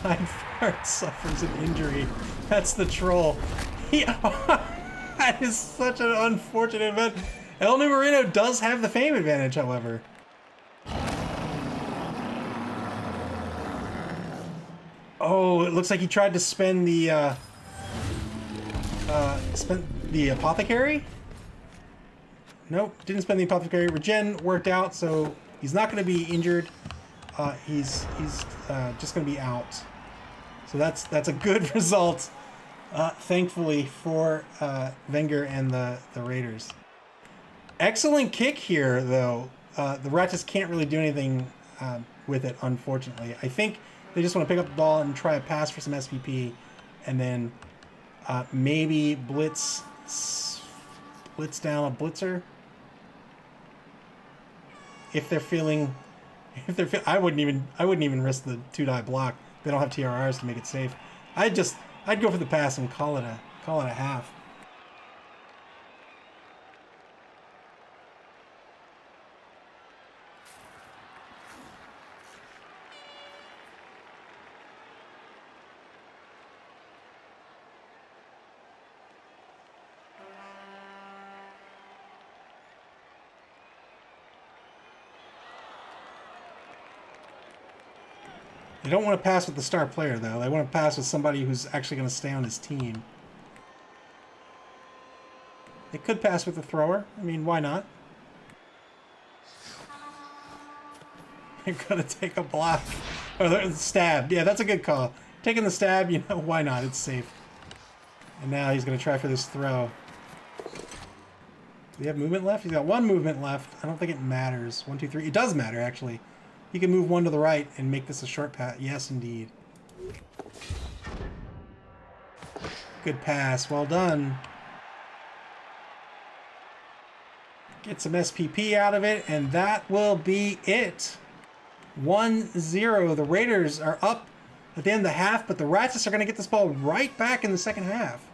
Hyde suffers an injury. That's the troll. That is such an unfortunate event. El Numerino does have the fame advantage, however. Oh, it looks like he tried to spend the apothecary. Nope, didn't spend the apothecary. Regen worked out, so he's not going to be injured. He's just going to be out. So that's a good result, thankfully for Wenger and the Raiders. Excellent kick here, though. The Ratas can't really do anything with it, unfortunately. I think they just want to pick up the ball and try a pass for some SPP, and then maybe blitz down a blitzer. If they're feeling, I wouldn't even risk the 2-die block. They don't have TRRs to make it safe. I'd go for the pass and call it a half. They don't want to pass with the star player, though. They want to pass with somebody who's actually going to stay on his team. They could pass with the thrower. I mean, why not? They're going to take a block. Or stab. Yeah, that's a good call. Taking the stab, you know, why not? It's safe. And now he's going to try for this throw. Do you have movement left? He's got 1 movement left. I don't think it matters. 1, 2, 3. It does matter, actually. You can move 1 to the right and make this a short pass. Yes, indeed. Good pass. Well done. Get some SPP out of it, and that will be it. 1-0. The Raiders are up at the end of the half, but the Ratas are going to get this ball right back in the second half.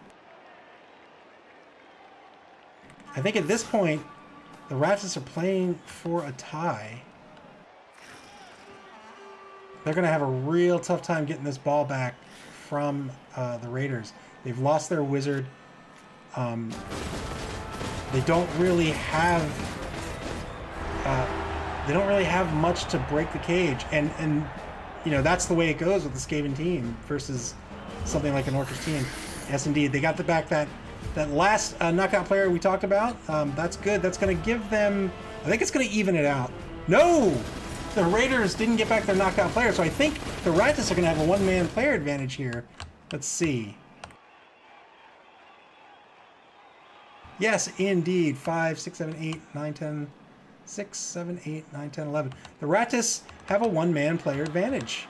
I think at this point, the Ratas are playing for a tie. They're going to have a real tough time getting this ball back from the Raiders. They've lost their wizard. They don't really have much to break the cage, and you know that's the way it goes with the Skaven team versus something like an Orclund team. Yes, indeed. They got back that last knockout player we talked about. That's good. That's going to give them... I think it's going to even it out. No! The Raiderz didn't get back their knockout player, so I think the Ratas are going to have a one-man player advantage here. Let's see. Yes, indeed. 5, 6, 7, 8, 9, 10... 6, 7, 8, 9, 10, 11. The Ratas have a one-man player advantage.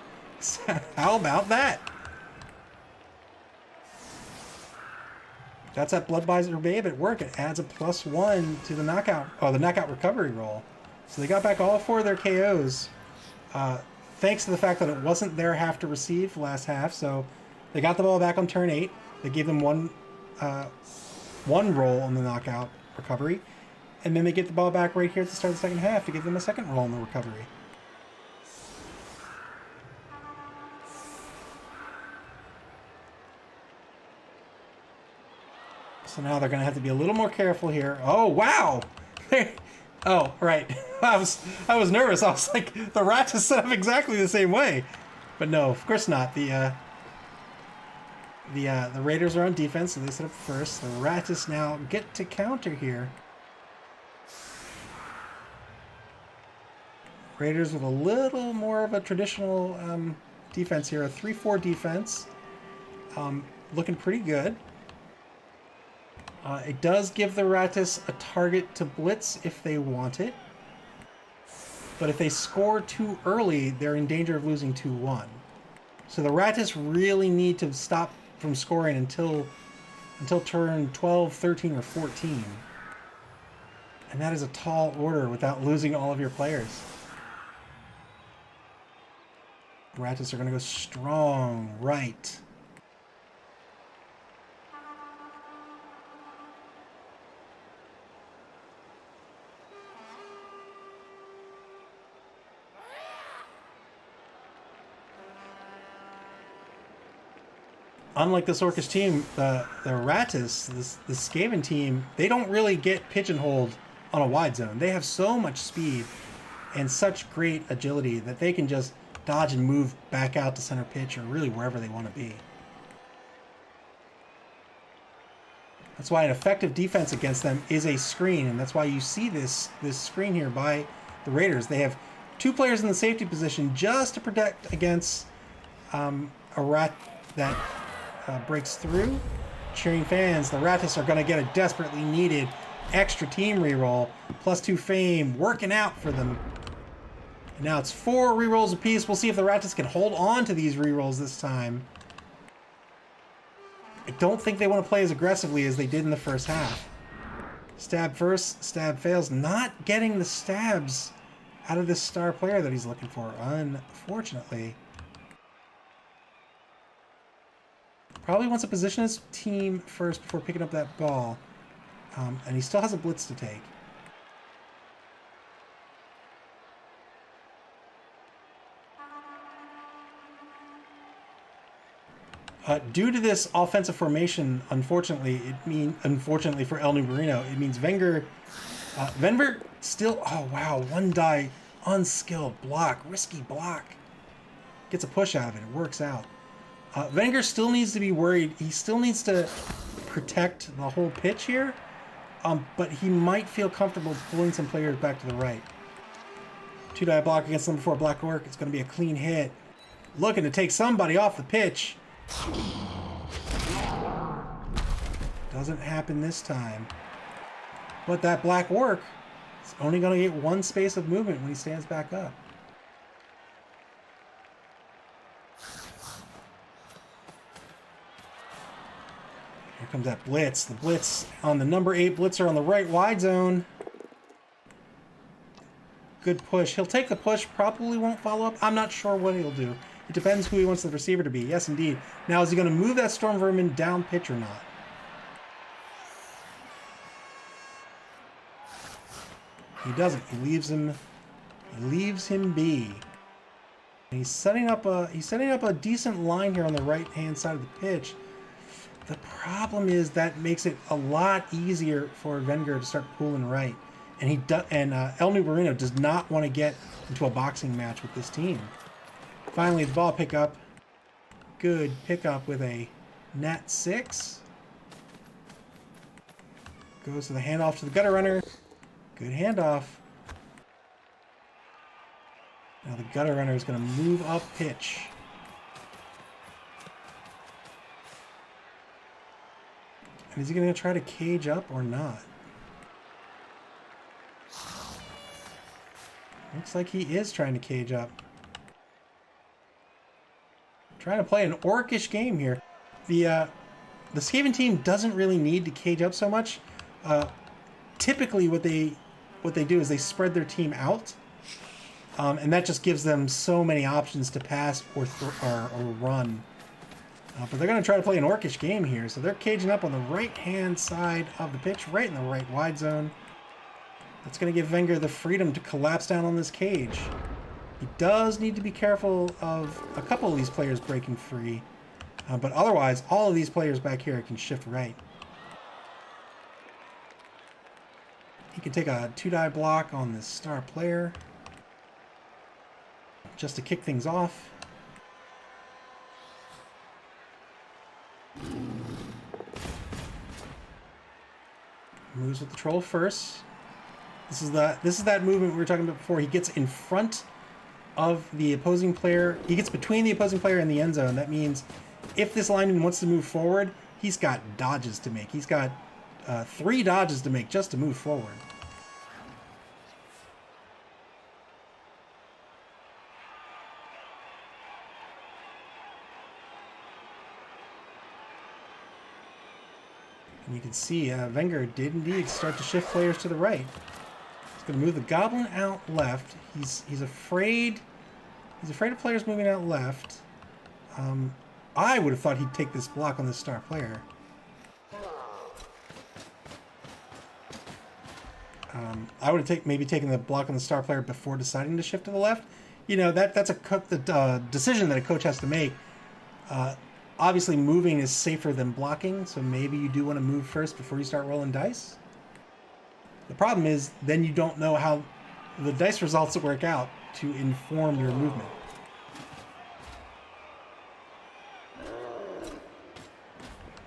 How about that? That's that Bloodbiter Babe at work. It adds a +1 to the knockout, the knockout recovery roll. So they got back all 4 of their KOs, thanks to the fact that it wasn't their half to receive the last half. So they got the ball back on turn 8. They gave them one roll on the knockout recovery. And then they get the ball back right here at the start of the second half to give them a second roll in the recovery. So now they're going to have to be a little more careful here. Oh, wow! Oh, right. I was nervous. I was like, the Ratas set up exactly the same way. But no, of course not. The Raiders are on defense, so they set up first. The Ratas now get to counter here. Raiders with a little more of a traditional defense here, a 3-4 defense. Looking pretty good. It does give the Ratas a target to blitz if they want it. But if they score too early, they're in danger of losing 2-1. So the Ratas really need to stop from scoring until turn 12, 13, or 14. And that is a tall order without losing all of your players. Ratas are going to go strong right. Unlike this Orcish team, the Ratas, the Skaven team, they don't really get pigeonholed on a wide zone. They have so much speed and such great agility that they can just dodge and move back out to center pitch or really wherever they want to be. That's why an effective defense against them is a screen, and that's why you see this screen here by the Raiders. They have 2 players in the safety position just to protect against a rat that breaks through. Cheering fans, the Ratas are going to get a desperately needed extra team reroll, +2 fame, working out for them. And now it's 4 rerolls apiece. We'll see if the Ratas can hold on to these rerolls this time. I don't think they want to play as aggressively as they did in the first half. Stab first, stab fails. Not getting the stabs out of this star player that he's looking for, unfortunately. Probably wants to position his team first before picking up that ball. And he still has a blitz to take. Due to this offensive formation, unfortunately for El Nubarino, it means Wenger still, oh wow, 1 die, unskilled block, risky block. Gets a push out of it, it works out. Wenger still needs to be worried. He still needs to protect the whole pitch here, but he might feel comfortable pulling some players back to the right. 2-die block against number 4 Black Orc. It's going to be a clean hit. Looking to take somebody off the pitch. Doesn't happen this time. But that Black Orc is only going to get 1 space of movement when he stands back up. Here comes that blitz. The blitz on the number 8 blitzer on the right wide zone. Good push. He'll take the push. Probably won't follow up. I'm not sure what he'll do. It depends who he wants the receiver to be. Yes, indeed. Now, is he going to move that Storm Vermin down pitch or not? He doesn't. He leaves him be. And he's setting up a decent line here on the right-hand side of the pitch. The problem is that makes it a lot easier for Wenger to start pulling right. And El Nubarino does not want to get into a boxing match with this team. Finally, the ball pickup. Good pickup with a Nat 6. Goes to the handoff to the gutter runner. Good handoff. Now the gutter runner is going to move up pitch. And is he going to try to cage up or not? Looks like he is trying to cage up. Trying to play an orcish game here. The Skaven team doesn't really need to cage up so much. Typically what they do is they spread their team out. And that just gives them so many options to pass or run. But they're going to try to play an orcish game here. So they're caging up on the right-hand side of the pitch, right in the right wide zone. That's going to give Wenger the freedom to collapse down on this cage. He does need to be careful of a couple of these players breaking free. But otherwise, all of these players back here can shift right. He can take a 2-die block on this star player just to kick things off. Moves with the troll first. This is that movement we were talking about before. He gets in front of the opposing player. He gets between the opposing player and the end zone. That means if this lineman wants to move forward, he's got dodges to make. He's got 3 dodges to make just to move forward. And you can see Wenger did indeed start to shift players to the right. He's going to move the goblin out left. He's afraid. He's afraid of players moving out left. I would have thought he'd take this block on this star player. I would have maybe taken the block on the star player before deciding to shift to the left. You know, that's a decision that a coach has to make. Obviously, moving is safer than blocking, so maybe you do want to move first before you start rolling dice. The problem is, then you don't know how the dice results work out to inform your movement.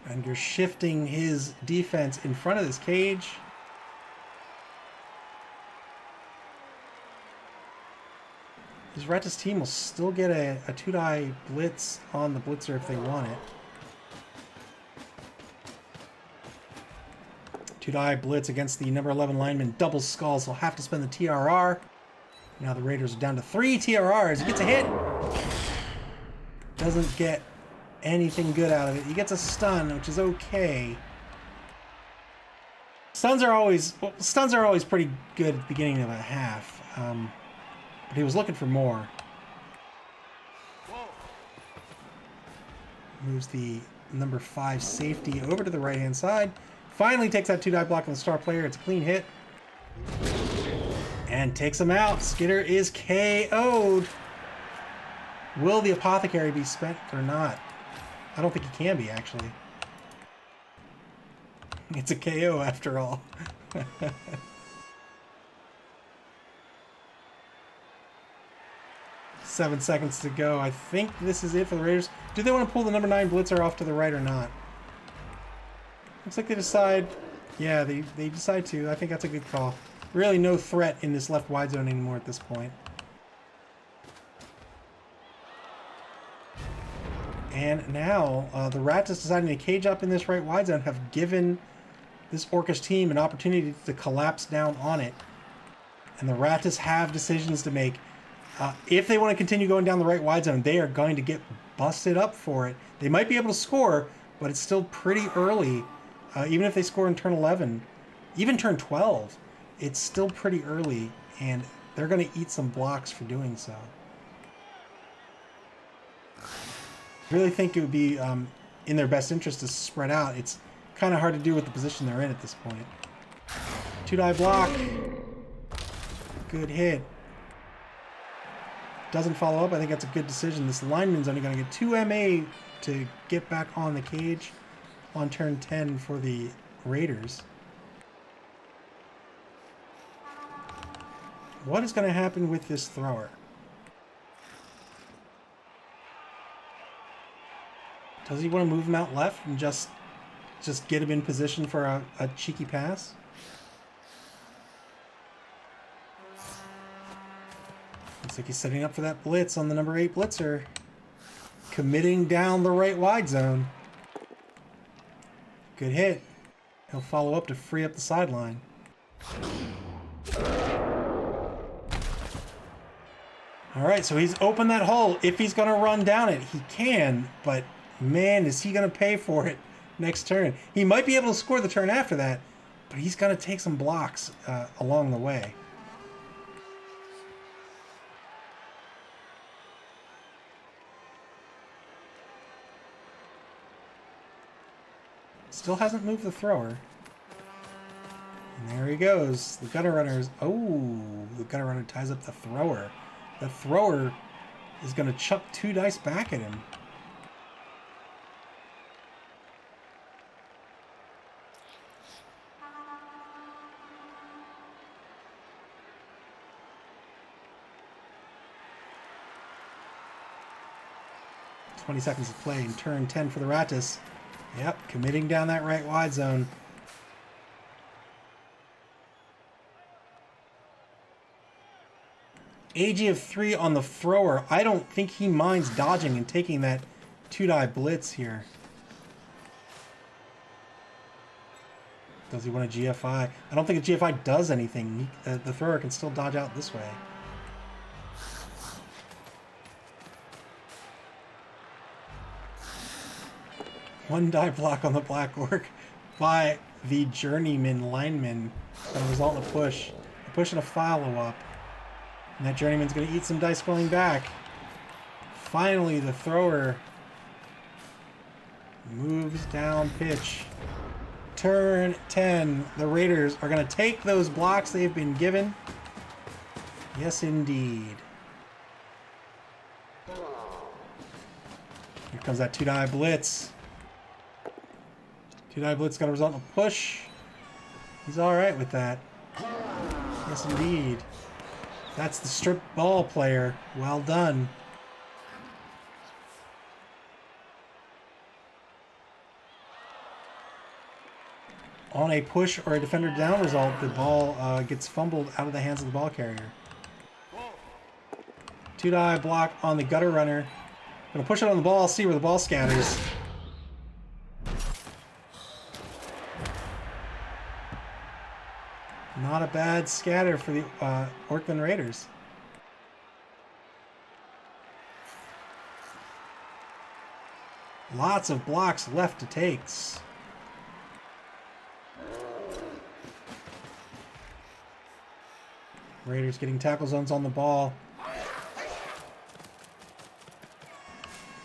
And you're shifting his defense in front of this cage. His Ratas team will still get a 2-die blitz on the blitzer if they want it. 2-die blitz against the number 11 lineman. Double skulls. He'll have to spend the TRR. Now the Raiders are down to 3 TRRs. He gets a hit. Doesn't get anything good out of it. He gets a stun, which is okay. Stuns are always pretty good at the beginning of a half. But he was looking for more. Moves the number 5 safety over to the right-hand side. Finally takes that 2-die block on the star player. It's a clean hit. And takes him out. Skidder is KO'd. Will the apothecary be spent or not? I don't think he can be, actually. It's a KO after all. 7 seconds to go. I think this is it for the Raiders. Do they want to pull the number 9 blitzer off to the right or not? Looks like they decide. Yeah, they decide to. I think that's a good call. Really no threat in this left wide zone anymore at this point. And now the Ratas deciding to cage up in this right wide zone have given this Orcish team an opportunity to collapse down on it. And the Ratas have decisions to make. If they want to continue going down the right wide zone, they are going to get busted up for it. They might be able to score, but it's still pretty early. Even if they score in turn 11, even turn 12, it's still pretty early, and they're going to eat some blocks for doing so. I really think it would be in their best interest to spread out. It's kind of hard to do with the position they're in at this point. 2-die block. Good hit. Doesn't follow up. I think that's a good decision. This lineman's only going to get 2 MA to get back on the cage on turn 10 for the Raiders. What is going to happen with this thrower? Does he want to move him out left and just get him in position for a cheeky pass? Looks like he's setting up for that blitz on the number 8 blitzer. Committing down the right wide zone. Good hit. He'll follow up to free up the sideline. Alright, so he's opened that hole. If he's going to run down it, he can. But, man, is he going to pay for it next turn. He might be able to score the turn after that, but he's going to take some blocks along the way. Still hasn't moved the thrower. And there he goes. The gutter runner's... Oh, the gutter runner ties up the thrower. The thrower is going to chuck 2 dice back at him. "20 seconds to play in turn 10 for the Ratas." Yep, committing down that right wide zone. AG of 3 on the thrower. I don't think he minds dodging and taking that 2-die blitz here. Does he want a GFI? I don't think a GFI does anything. The thrower can still dodge out this way. One die block on the Black Orc by the journeyman lineman. Going to result in a push. A push and a follow-up. And that journeyman's going to eat some dice going back. Finally, the thrower moves down pitch. Turn 10. The Raiders are going to take those blocks they've been given. Yes, indeed. Here comes that 2-die blitz. 2-die blitz going to result in a push. He's all right with that. Yes, indeed. That's the strip ball player. Well done. On a push or a defender down result, the ball gets fumbled out of the hands of the ball carrier. 2-die block on the gutter runner. Gonna push it on the ball, see where the ball scatters. Not a bad scatter for the Orclund Raiders. Lots of blocks left to take. Raiders getting tackle zones on the ball.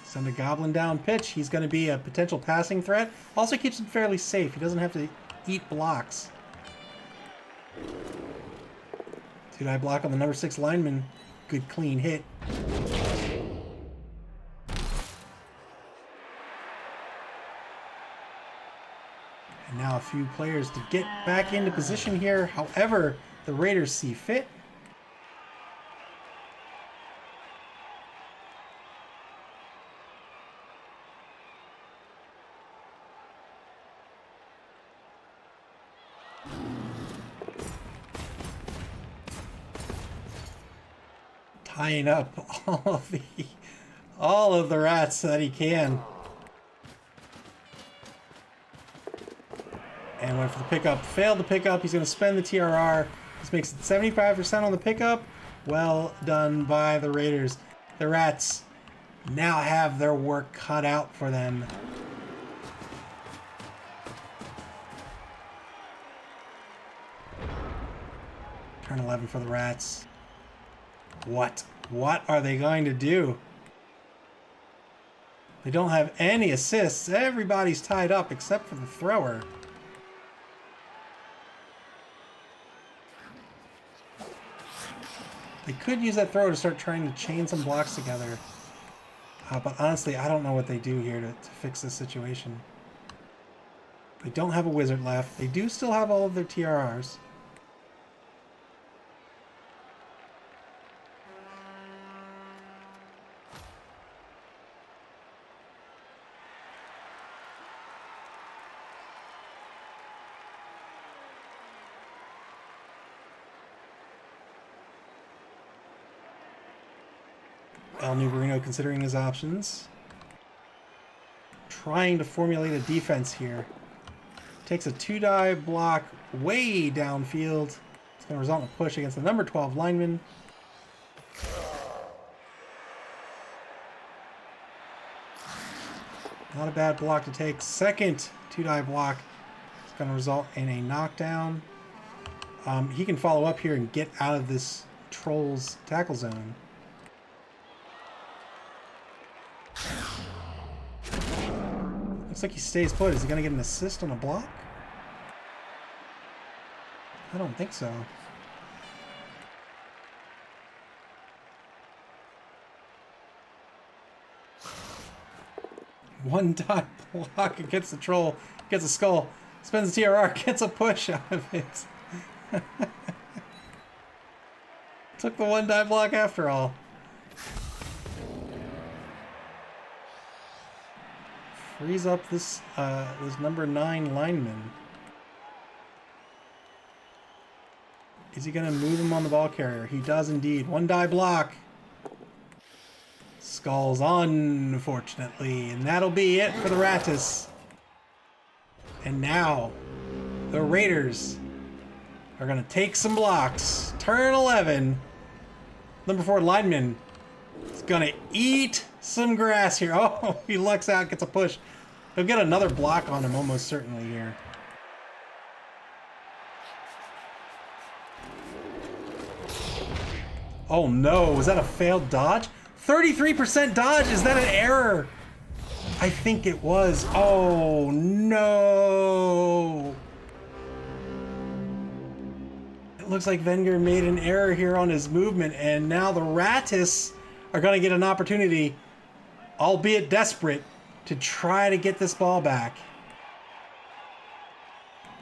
Send a goblin down pitch. He's going to be a potential passing threat. Also keeps him fairly safe. He doesn't have to eat blocks. 2-die block on the number 6 lineman. Good clean hit. And now a few players to get back into position here. However, the Raiders see fit. Tying up all of the rats that he can. And went for the pickup. Failed the pickup. He's going to spend the TRR. This makes it 75% on the pickup. Well done by the Raiders. The Rats now have their work cut out for them. Turn 11 for the Rats. What are they going to do? They don't have any assists. Everybody's tied up except for the thrower. They could use that thrower to start trying to chain some blocks together. But honestly, I don't know what they do here to fix this situation. They don't have a wizard left. They do still have all of their TRRs. El Nubarino considering his options. Trying to formulate a defense here. Takes a 2-die block way downfield. It's going to result in a push against the number 12 lineman. Not a bad block to take. Second 2-die block. It's going to result in a knockdown. He can follow up here and get out of this Troll's tackle zone. Looks like he stays put. Is he going to get an assist on a block? I don't think so. One die block against the Troll. Gets a skull. Spends the TRR. Gets a push out of it. Took the 1-die block after all. Frees up this number 9 lineman. Is he going to move him on the ball carrier? He does indeed. 1-die block. Skulls, unfortunately. And that'll be it for the Ratas. And now, the Raiders are going to take some blocks. Turn 11. Number 4 lineman is going to eat some grass here. Oh, he lucks out, gets a push. He'll get another block on him almost certainly here. Oh no, was that a failed dodge? 33% dodge, is that an error? I think it was. Oh no. It looks like Wenger made an error here on his movement, and now the Ratas are going to get an opportunity, albeit desperate, to try to get this ball back.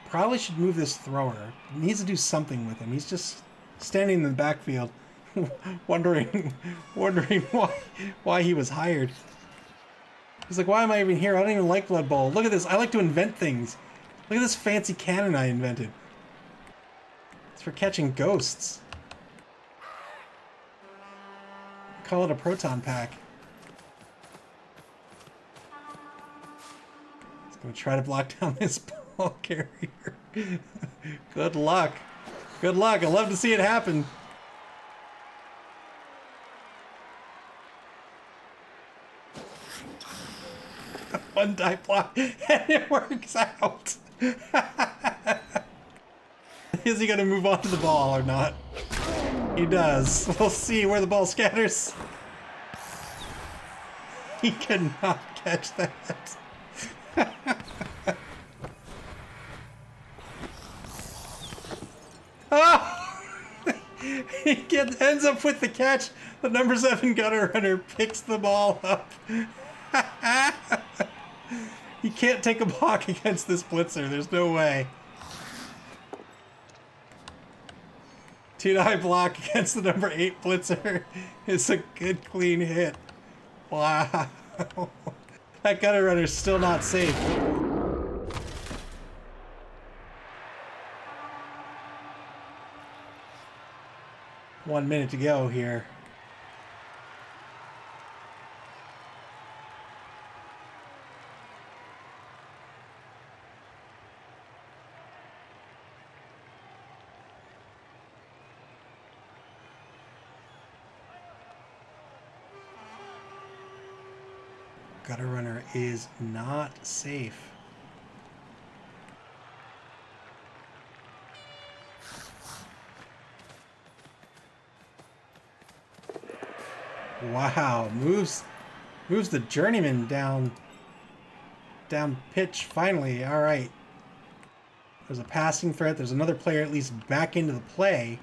Probably should move this thrower. Needs to do something with him. He's just standing in the backfield, wondering why he was hired. He's like, why am I even here? I don't even like Blood Bowl. Look at this. I like to invent things. Look at this fancy cannon I invented. It's for catching ghosts. Call it a proton pack. It's going to try to block down this ball carrier. Good luck. Good luck. I love to see it happen. One die block, and it works out. Is he going to move on to the ball or not? He does. We'll see where the ball scatters. He cannot catch that. Oh! He ends up with the catch. The number 7 gutter runner picks the ball up. He can't take a block against this blitzer. There's no way. 2-die block against the number 8 blitzer is a good clean hit. Wow. That gutter runner's still not safe. One minute to go here. Gutter runner is not safe. Wow, moves the journeyman down pitch finally. All right. There's a passing threat. There's another player at least back into the play.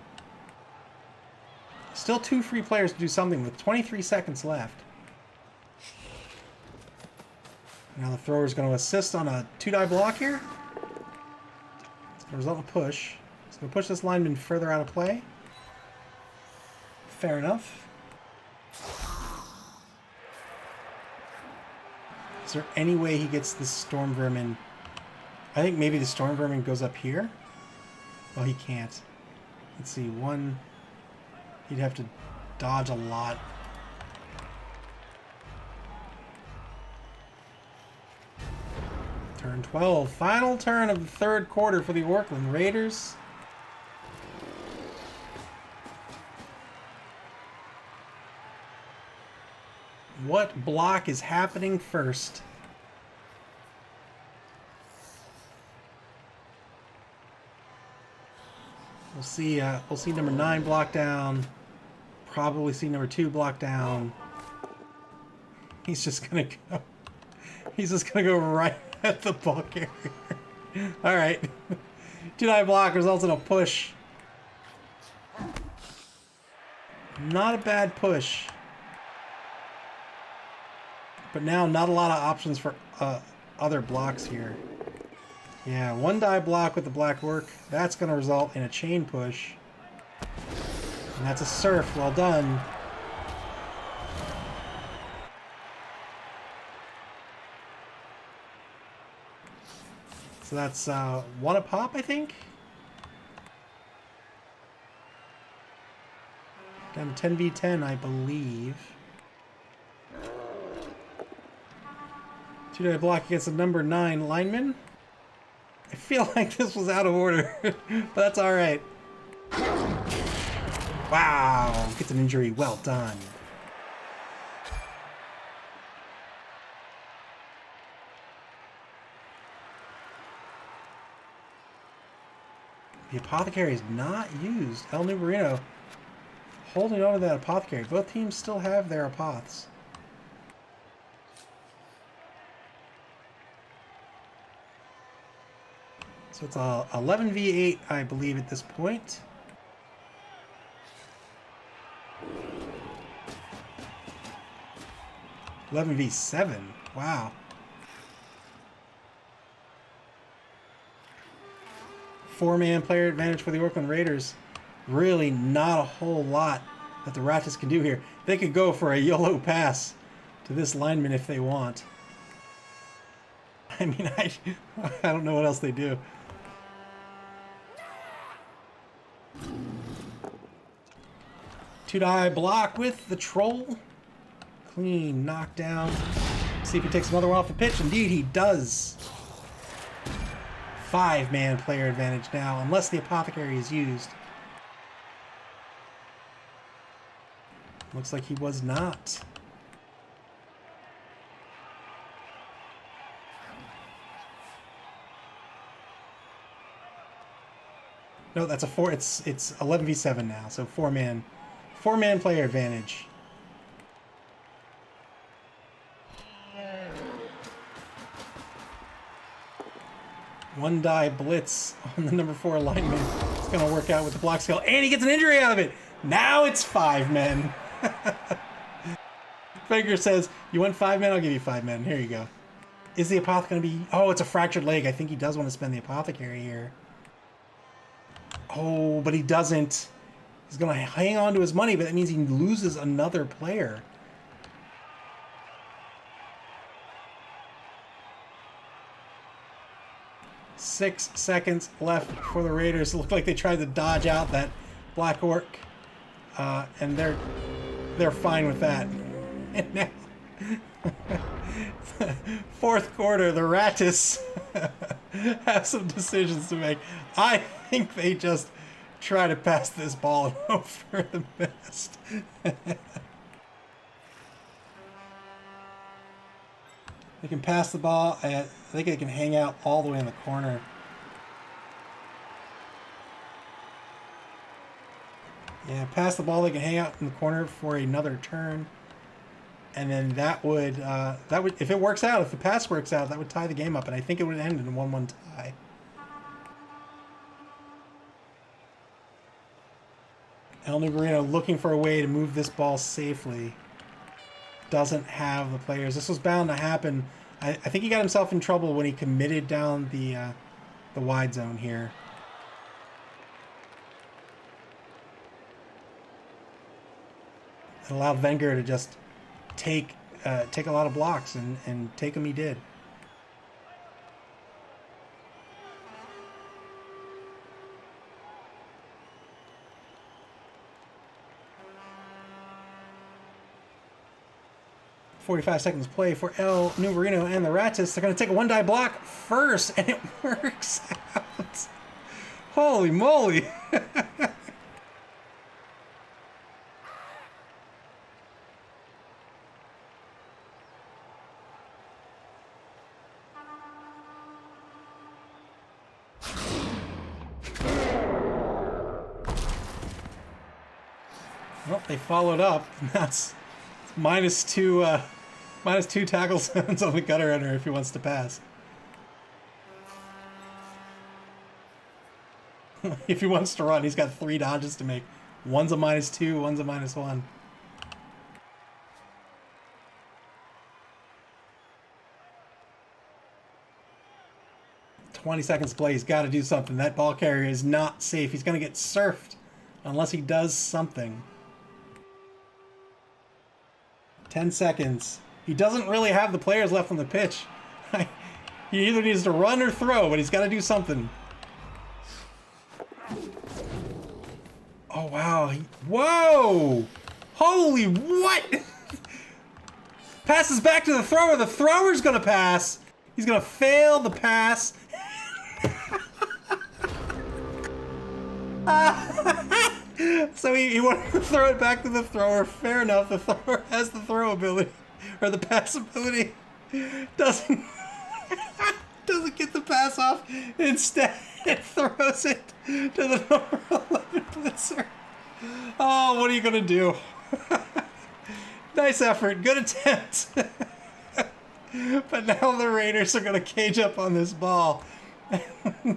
Still 2 free players to do something with 23 seconds left. Now the thrower is going to assist on a 2-die block here. It's going to result in a push. It's going to push this lineman further out of play. Fair enough. Is there any way he gets the Storm Vermin? I think maybe the Storm Vermin goes up here. Well, he can't. Let's see. One. He'd have to dodge a lot. Turn 12. Final turn of the third quarter for the Orclund Raiders. What block is happening first? We'll see number 9 block down. Probably see number 2 block down. He's just gonna go. He's just gonna go right at the ball carrier. All right. 2-9 block results in a push. Not a bad push. But now not a lot of options for other blocks here. Yeah, 1-die block with the black work. That's going to result in a chain push. And that's a surf. Well done. So that's 1 a pop, I think? Down to 10v10, I believe. 2-die block against the number 9 lineman. I feel like this was out of order, but that's all right. Wow, gets an injury. Well done. The apothecary is not used. El Nubarino holding on to that apothecary. Both teams still have their apoths. So it's a 11v8, I believe, at this point. (11v7). Wow. 4-man player advantage for the Orclund Raiders. Really not a whole lot that the Ratas can do here. They could go for a YOLO pass to this lineman if they want. I mean, I don't know what else they do. Two-die block with the troll. Clean knockdown. See if he takes another one off the pitch. Indeed, he does. 5-man player advantage now, unless the apothecary is used. Looks like he was not. No, that's a 4. It's 11v7 now, so 4-man player advantage. One die blitz on the number 4 lineman. It's going to work out with the block skill. And he gets an injury out of it. Now it's 5 men. Finger says, you want 5 men? I'll give you 5 men. Here you go. Is the apothecary going to be... Oh, it's a fractured leg. I think he does want to spend the apothecary here. Oh, but he doesn't. He's going to hang on to his money, but that means he loses another player. Six seconds left for the Raiders. It looked like they tried to dodge out that black orc, and they're fine with that. And now, fourth quarter, the Ratas have some decisions to make. I think they just try to pass this ball and hope for the best. They can pass the ball. I think they can hang out all the way in the corner. Yeah, pass the ball. They can hang out in the corner for another turn, and then that would if it works out, if the pass works out, that would tie the game up, and I think it would end in a 1-1 tie. El Nubarino looking for a way to move this ball safely. Doesn't have the players. This was bound to happen. I think he got himself in trouble when he committed down the wide zone here. It allowed Wenger to just take a lot of blocks, and take them he did. 45 seconds play for El Numerino and the Ratas. They're going to take a one-die block first, and it works out. Holy moly. Well, they followed up. That's minus two tackle zones on the gutter runner if he wants to pass. If he wants to run, he's got 3 dodges to make. One's a -2, one's a -1. "20 seconds to play. He's got to do something. That ball carrier is not safe. He's going to get surfed unless he does something. 10 seconds. He doesn't really have the players left on the pitch. He either needs to run or throw, but he's got to do something. Oh, wow. Whoa! Holy what? Passes back to the thrower. The thrower's going to pass. He's going to fail the pass. So he wanted to throw it back to the thrower. Fair enough. The thrower has the throw ability, or the pass ability. Doesn't get the pass off. Instead, it throws it to the number 11 blitzer. Oh, what are you gonna do? Nice effort. Good attempt. But now the Raiders are gonna cage up on this ball.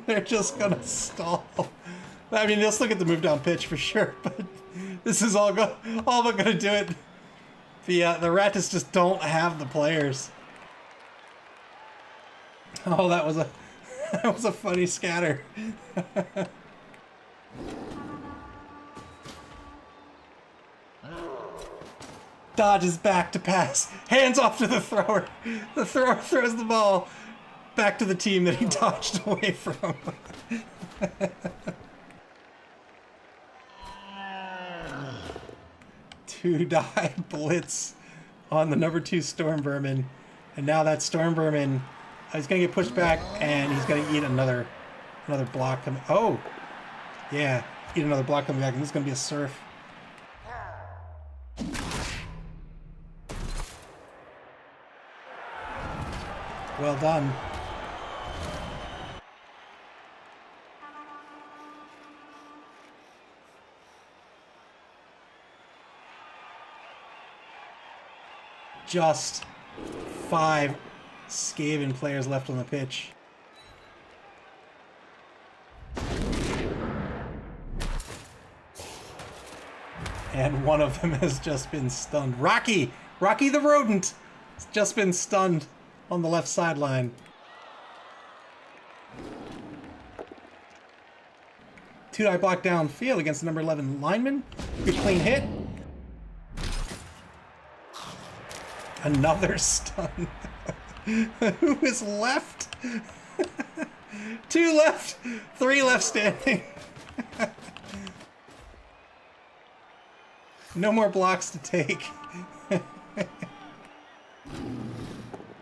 They're just gonna stall. I mean, they'll still get the move down pitch for sure, but this is all but gonna do it. The Ratas just don't have the players. Oh, that was a funny scatter. Dodges back to pass. Hands off to the thrower. The thrower throws the ball back to the team that he dodged away from. 2-die blitz on the number 2 Storm Vermin, and now that Storm Vermin is going to get pushed back, and he's going to eat another block coming. Oh, yeah, eat another block coming back, and this is going to be a surf. Well done. Just 5 Skaven players left on the pitch. And one of them has just been stunned. Rocky the rodent has just been stunned on the left sideline. 2-die block downfield against the number 11 lineman. Good clean hit. Another stun. Who is left? 2 left. 3 left standing. No more blocks to take.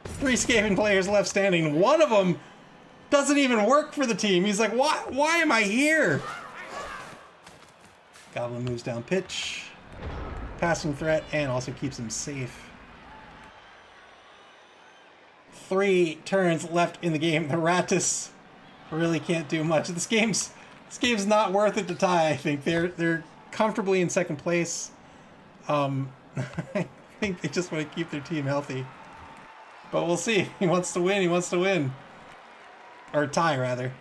3 Skaven players left standing. One of them doesn't even work for the team. He's like, why am I here? Goblin moves down pitch. Passing threat, and also keeps him safe. 3 turns left in the game. The Ratas really can't do much. This game's not worth it to tie. I think they're comfortably in second place. I think they just want to keep their team healthy, but we'll see. He wants to win. He wants to win, or tie rather.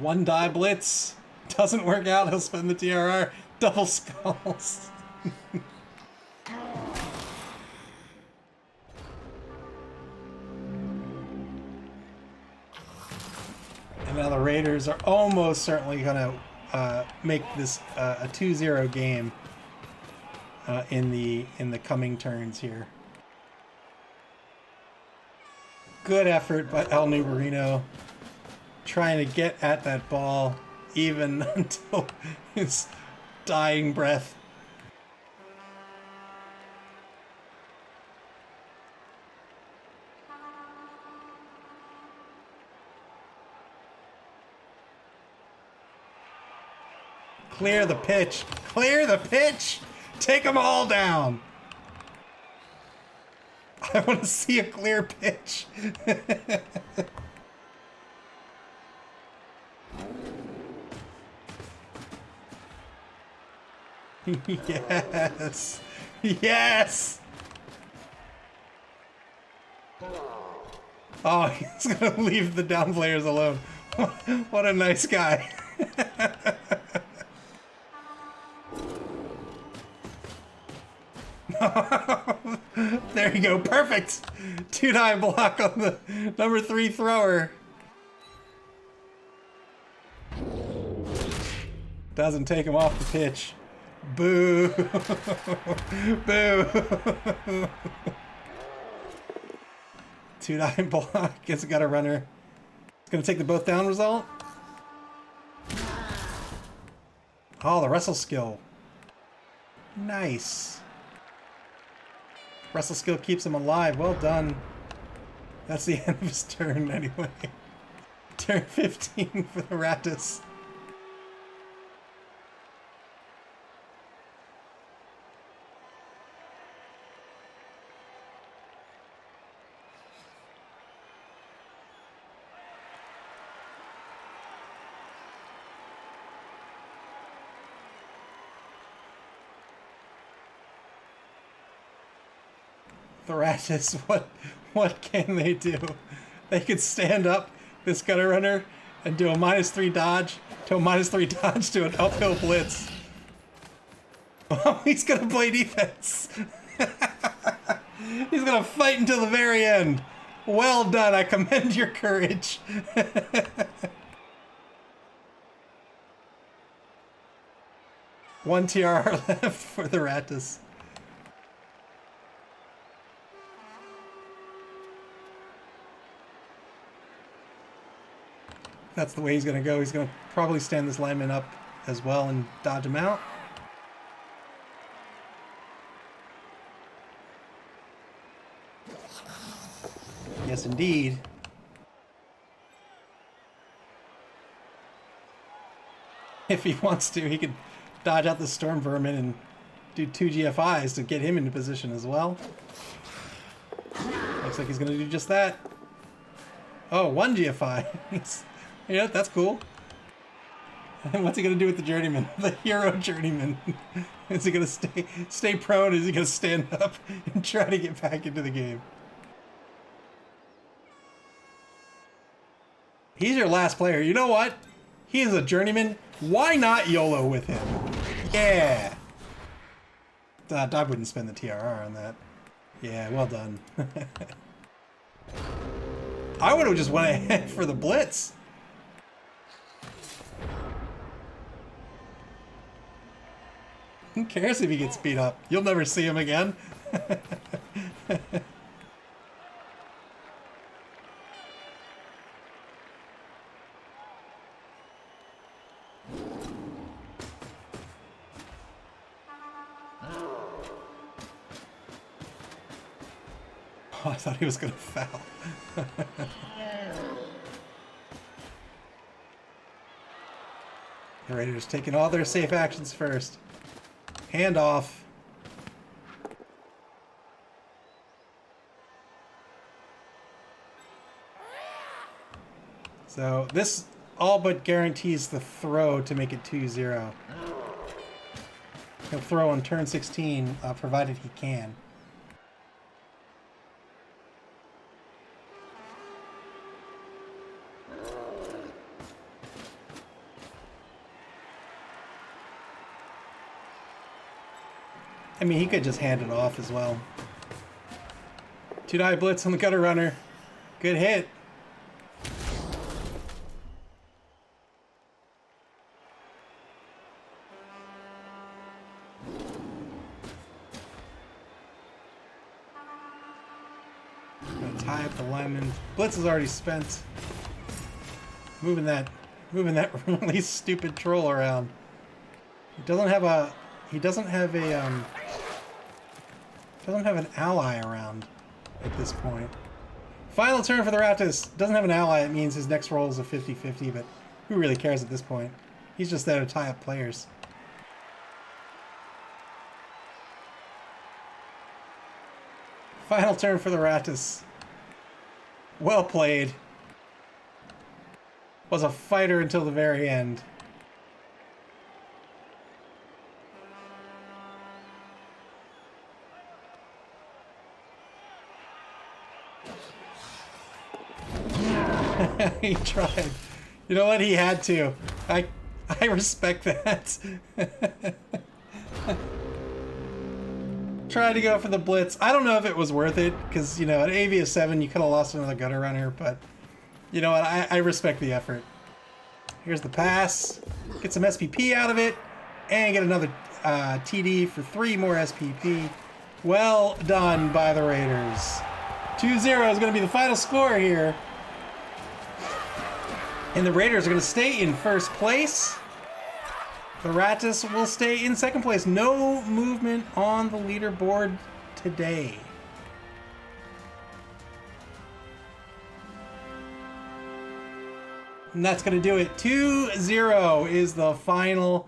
1-die blitz doesn't work out. He'll spend the TRR. Double skulls. And now the Raiders are almost certainly going to make this a 2-0 game in the coming turns here. Good effort by El Numerino, trying to get at that ball even until his dying breath. Clear the pitch. Clear the pitch. Take them all down. I want to see a clear pitch. Yes. Yes. Oh, he's going to leave the down players alone. What a nice guy. There you go. Perfect. 2-die block on the number 3 thrower. Doesn't take him off the pitch. Boo. Boo. 2-die block. Guess it got a runner. It's going to take the both down result. Oh, the wrestle skill. Nice. Wrestle skill keeps him alive. Well done. That's the end of his turn anyway. Turn 15 for the Ratas. The Ratas, what can they do? They could stand up this gutter runner and do a -3 dodge to a -3 dodge to an uphill blitz. Oh, he's gonna play defense. He's gonna fight until the very end. Well done, I commend your courage. One TRR left for the Ratas. That's the way he's going to go. He's going to probably stand this lineman up as well and dodge him out. Yes, indeed. If he wants to, he could dodge out the Storm Vermin and do 2 GFIs to get him into position as well. Looks like he's going to do just that. Oh, 1 GFI. Yeah, that's cool. And what's he gonna do with the journeyman? The hero journeyman. Is he gonna stay prone? Is he gonna stand up and try to get back into the game? He's your last player. You know what? He is a journeyman. Why not YOLO with him? Yeah. I wouldn't spend the TRR on that. Yeah, well done. I would have just went ahead for the blitz. Who cares if he gets beat up? You'll never see him again. Oh, I thought he was going to foul. The Raiders taking all their safe actions first. Hand off. So this all but guarantees the throw to make it 2-0. He'll throw on turn 16, provided he can. I mean, he could just hand it off as well. 2-die blitz on the gutter runner. Good hit. Gonna tie up the lineman. Blitz is already spent. Moving that really stupid troll around. He doesn't have an ally around at this point. Final turn for the Ratas. Doesn't have an ally. It means his next roll is a 50-50, but who really cares at this point? He's just there to tie up players. Final turn for the Ratas. Well played. Was a fighter until the very end. He tried. You know what? He had to. I respect that. Tried to go for the blitz. I don't know if it was worth it, because, you know, at AV of 7, you could have lost another gutter runner, but you know what? I respect the effort. Here's the pass. Get some SPP out of it, and get another TD for 3 more SPP. Well done by the Raiders. 2-0 is going to be the final score here. And the Raiders are going to stay in first place. The Ratas will stay in second place. No movement on the leaderboard today. And that's going to do it. 2-0 is the final.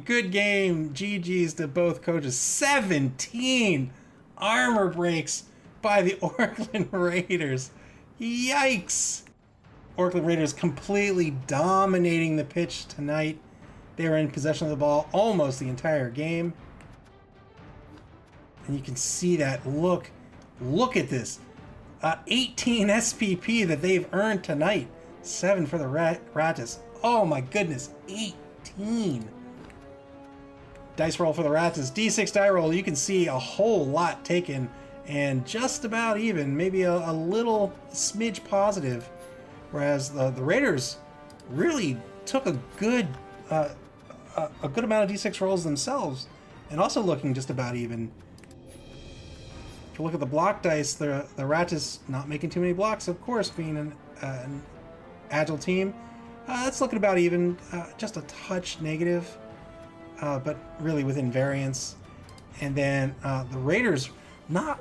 Good game. GG's to both coaches. 17 armor breaks by the Orclund Raiders. Yikes. Orclund Raiders completely dominating the pitch tonight. They were in possession of the ball almost the entire game. And you can see that. Look at this. 18 SPP that they've earned tonight. 7 for the Ratas. Oh my goodness, 18. Dice roll for the Ratas. D6 die roll. You can see a whole lot taken and just about even. Maybe a little smidge positive. Whereas the Raiders really took a good amount of D6 rolls themselves, and also looking just about even. If you look at the block dice, the Ratas not making too many blocks, of course, being an agile team. That's looking about even, just a touch negative, but really within variance. And then the Raiders, not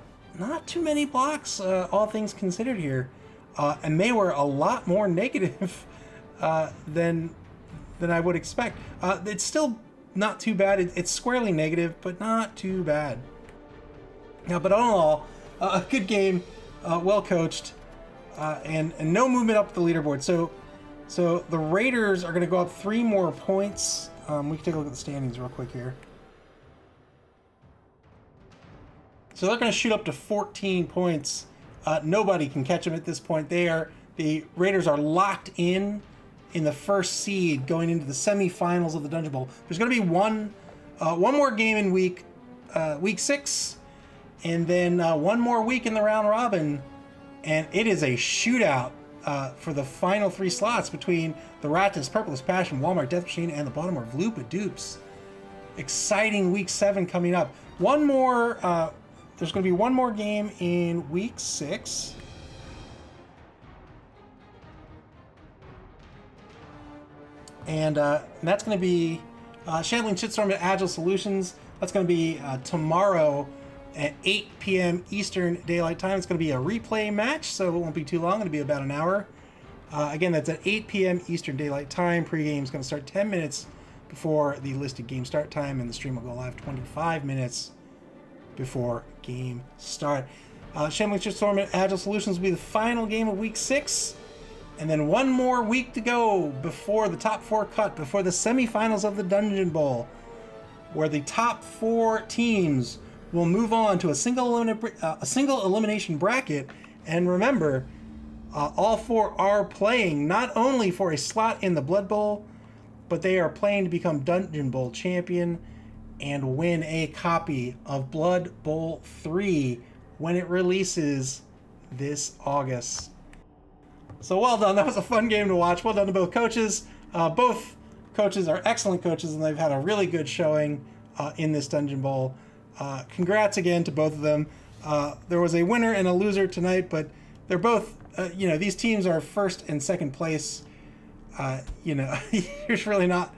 too many blocks, all things considered here. And they were a lot more negative than I would expect. It's still not too bad. It's squarely negative, but not too bad. Now, but all in all, a good game, well coached, and no movement up the leaderboard. So the Raiders are going to go up 3 more points. We can take a look at the standings real quick here. So they're going to shoot up to 14 points. Nobody can catch them at this point. The Raiders are locked in the first seed going into the semifinals of the Dungeonbowl. There's going to be one more game in week 6, and then one more week in the round robin, and it is a shootout for the final 3 slots between the Ratas, Purplest Passion, Walmart Death Machine, and the Baltimore Vloopa Dupes. Exciting week 7 coming up. One more. There's going to be one more game in week 6. And that's going to be Shambling Shitstorm at Agile Solutions. That's going to be tomorrow at 8 p.m. Eastern Daylight Time. It's going to be a replay match, so it won't be too long. It'll be about an hour. Again, that's at 8 p.m. Eastern Daylight Time. Pre-game is going to start 10 minutes before the listed game start time, and the stream will go live 25 minutes before game start. Shambling Shitstorm at Agile Solutions will be the final game of week 6. And then one more week to go before the top 4 cut, before the semifinals of the Dungeonbowl, where the top 4 teams will move on to a single elimination bracket. And remember, all 4 are playing not only for a slot in the Blood Bowl, but they are playing to become Dungeonbowl champion and win a copy of Blood Bowl 3 when it releases this August. So well done. That was a fun game to watch. Well done to both coaches. Both coaches are excellent coaches, and they've had a really good showing in this Dungeonbowl. Congrats again to both of them. There was a winner and a loser tonight, but they're both, these teams are first and second place. There's really not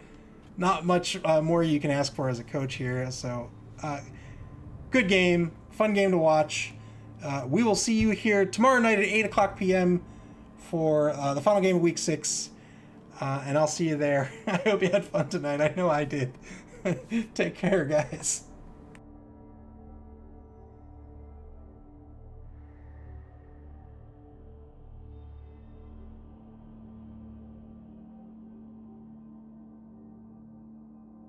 much more you can ask for as a coach here. So good game, fun game to watch. We will see you here tomorrow night at 8 o'clock p.m. for the final game of week 6. And I'll see you there. I hope you had fun tonight. I know I did. Take care, guys.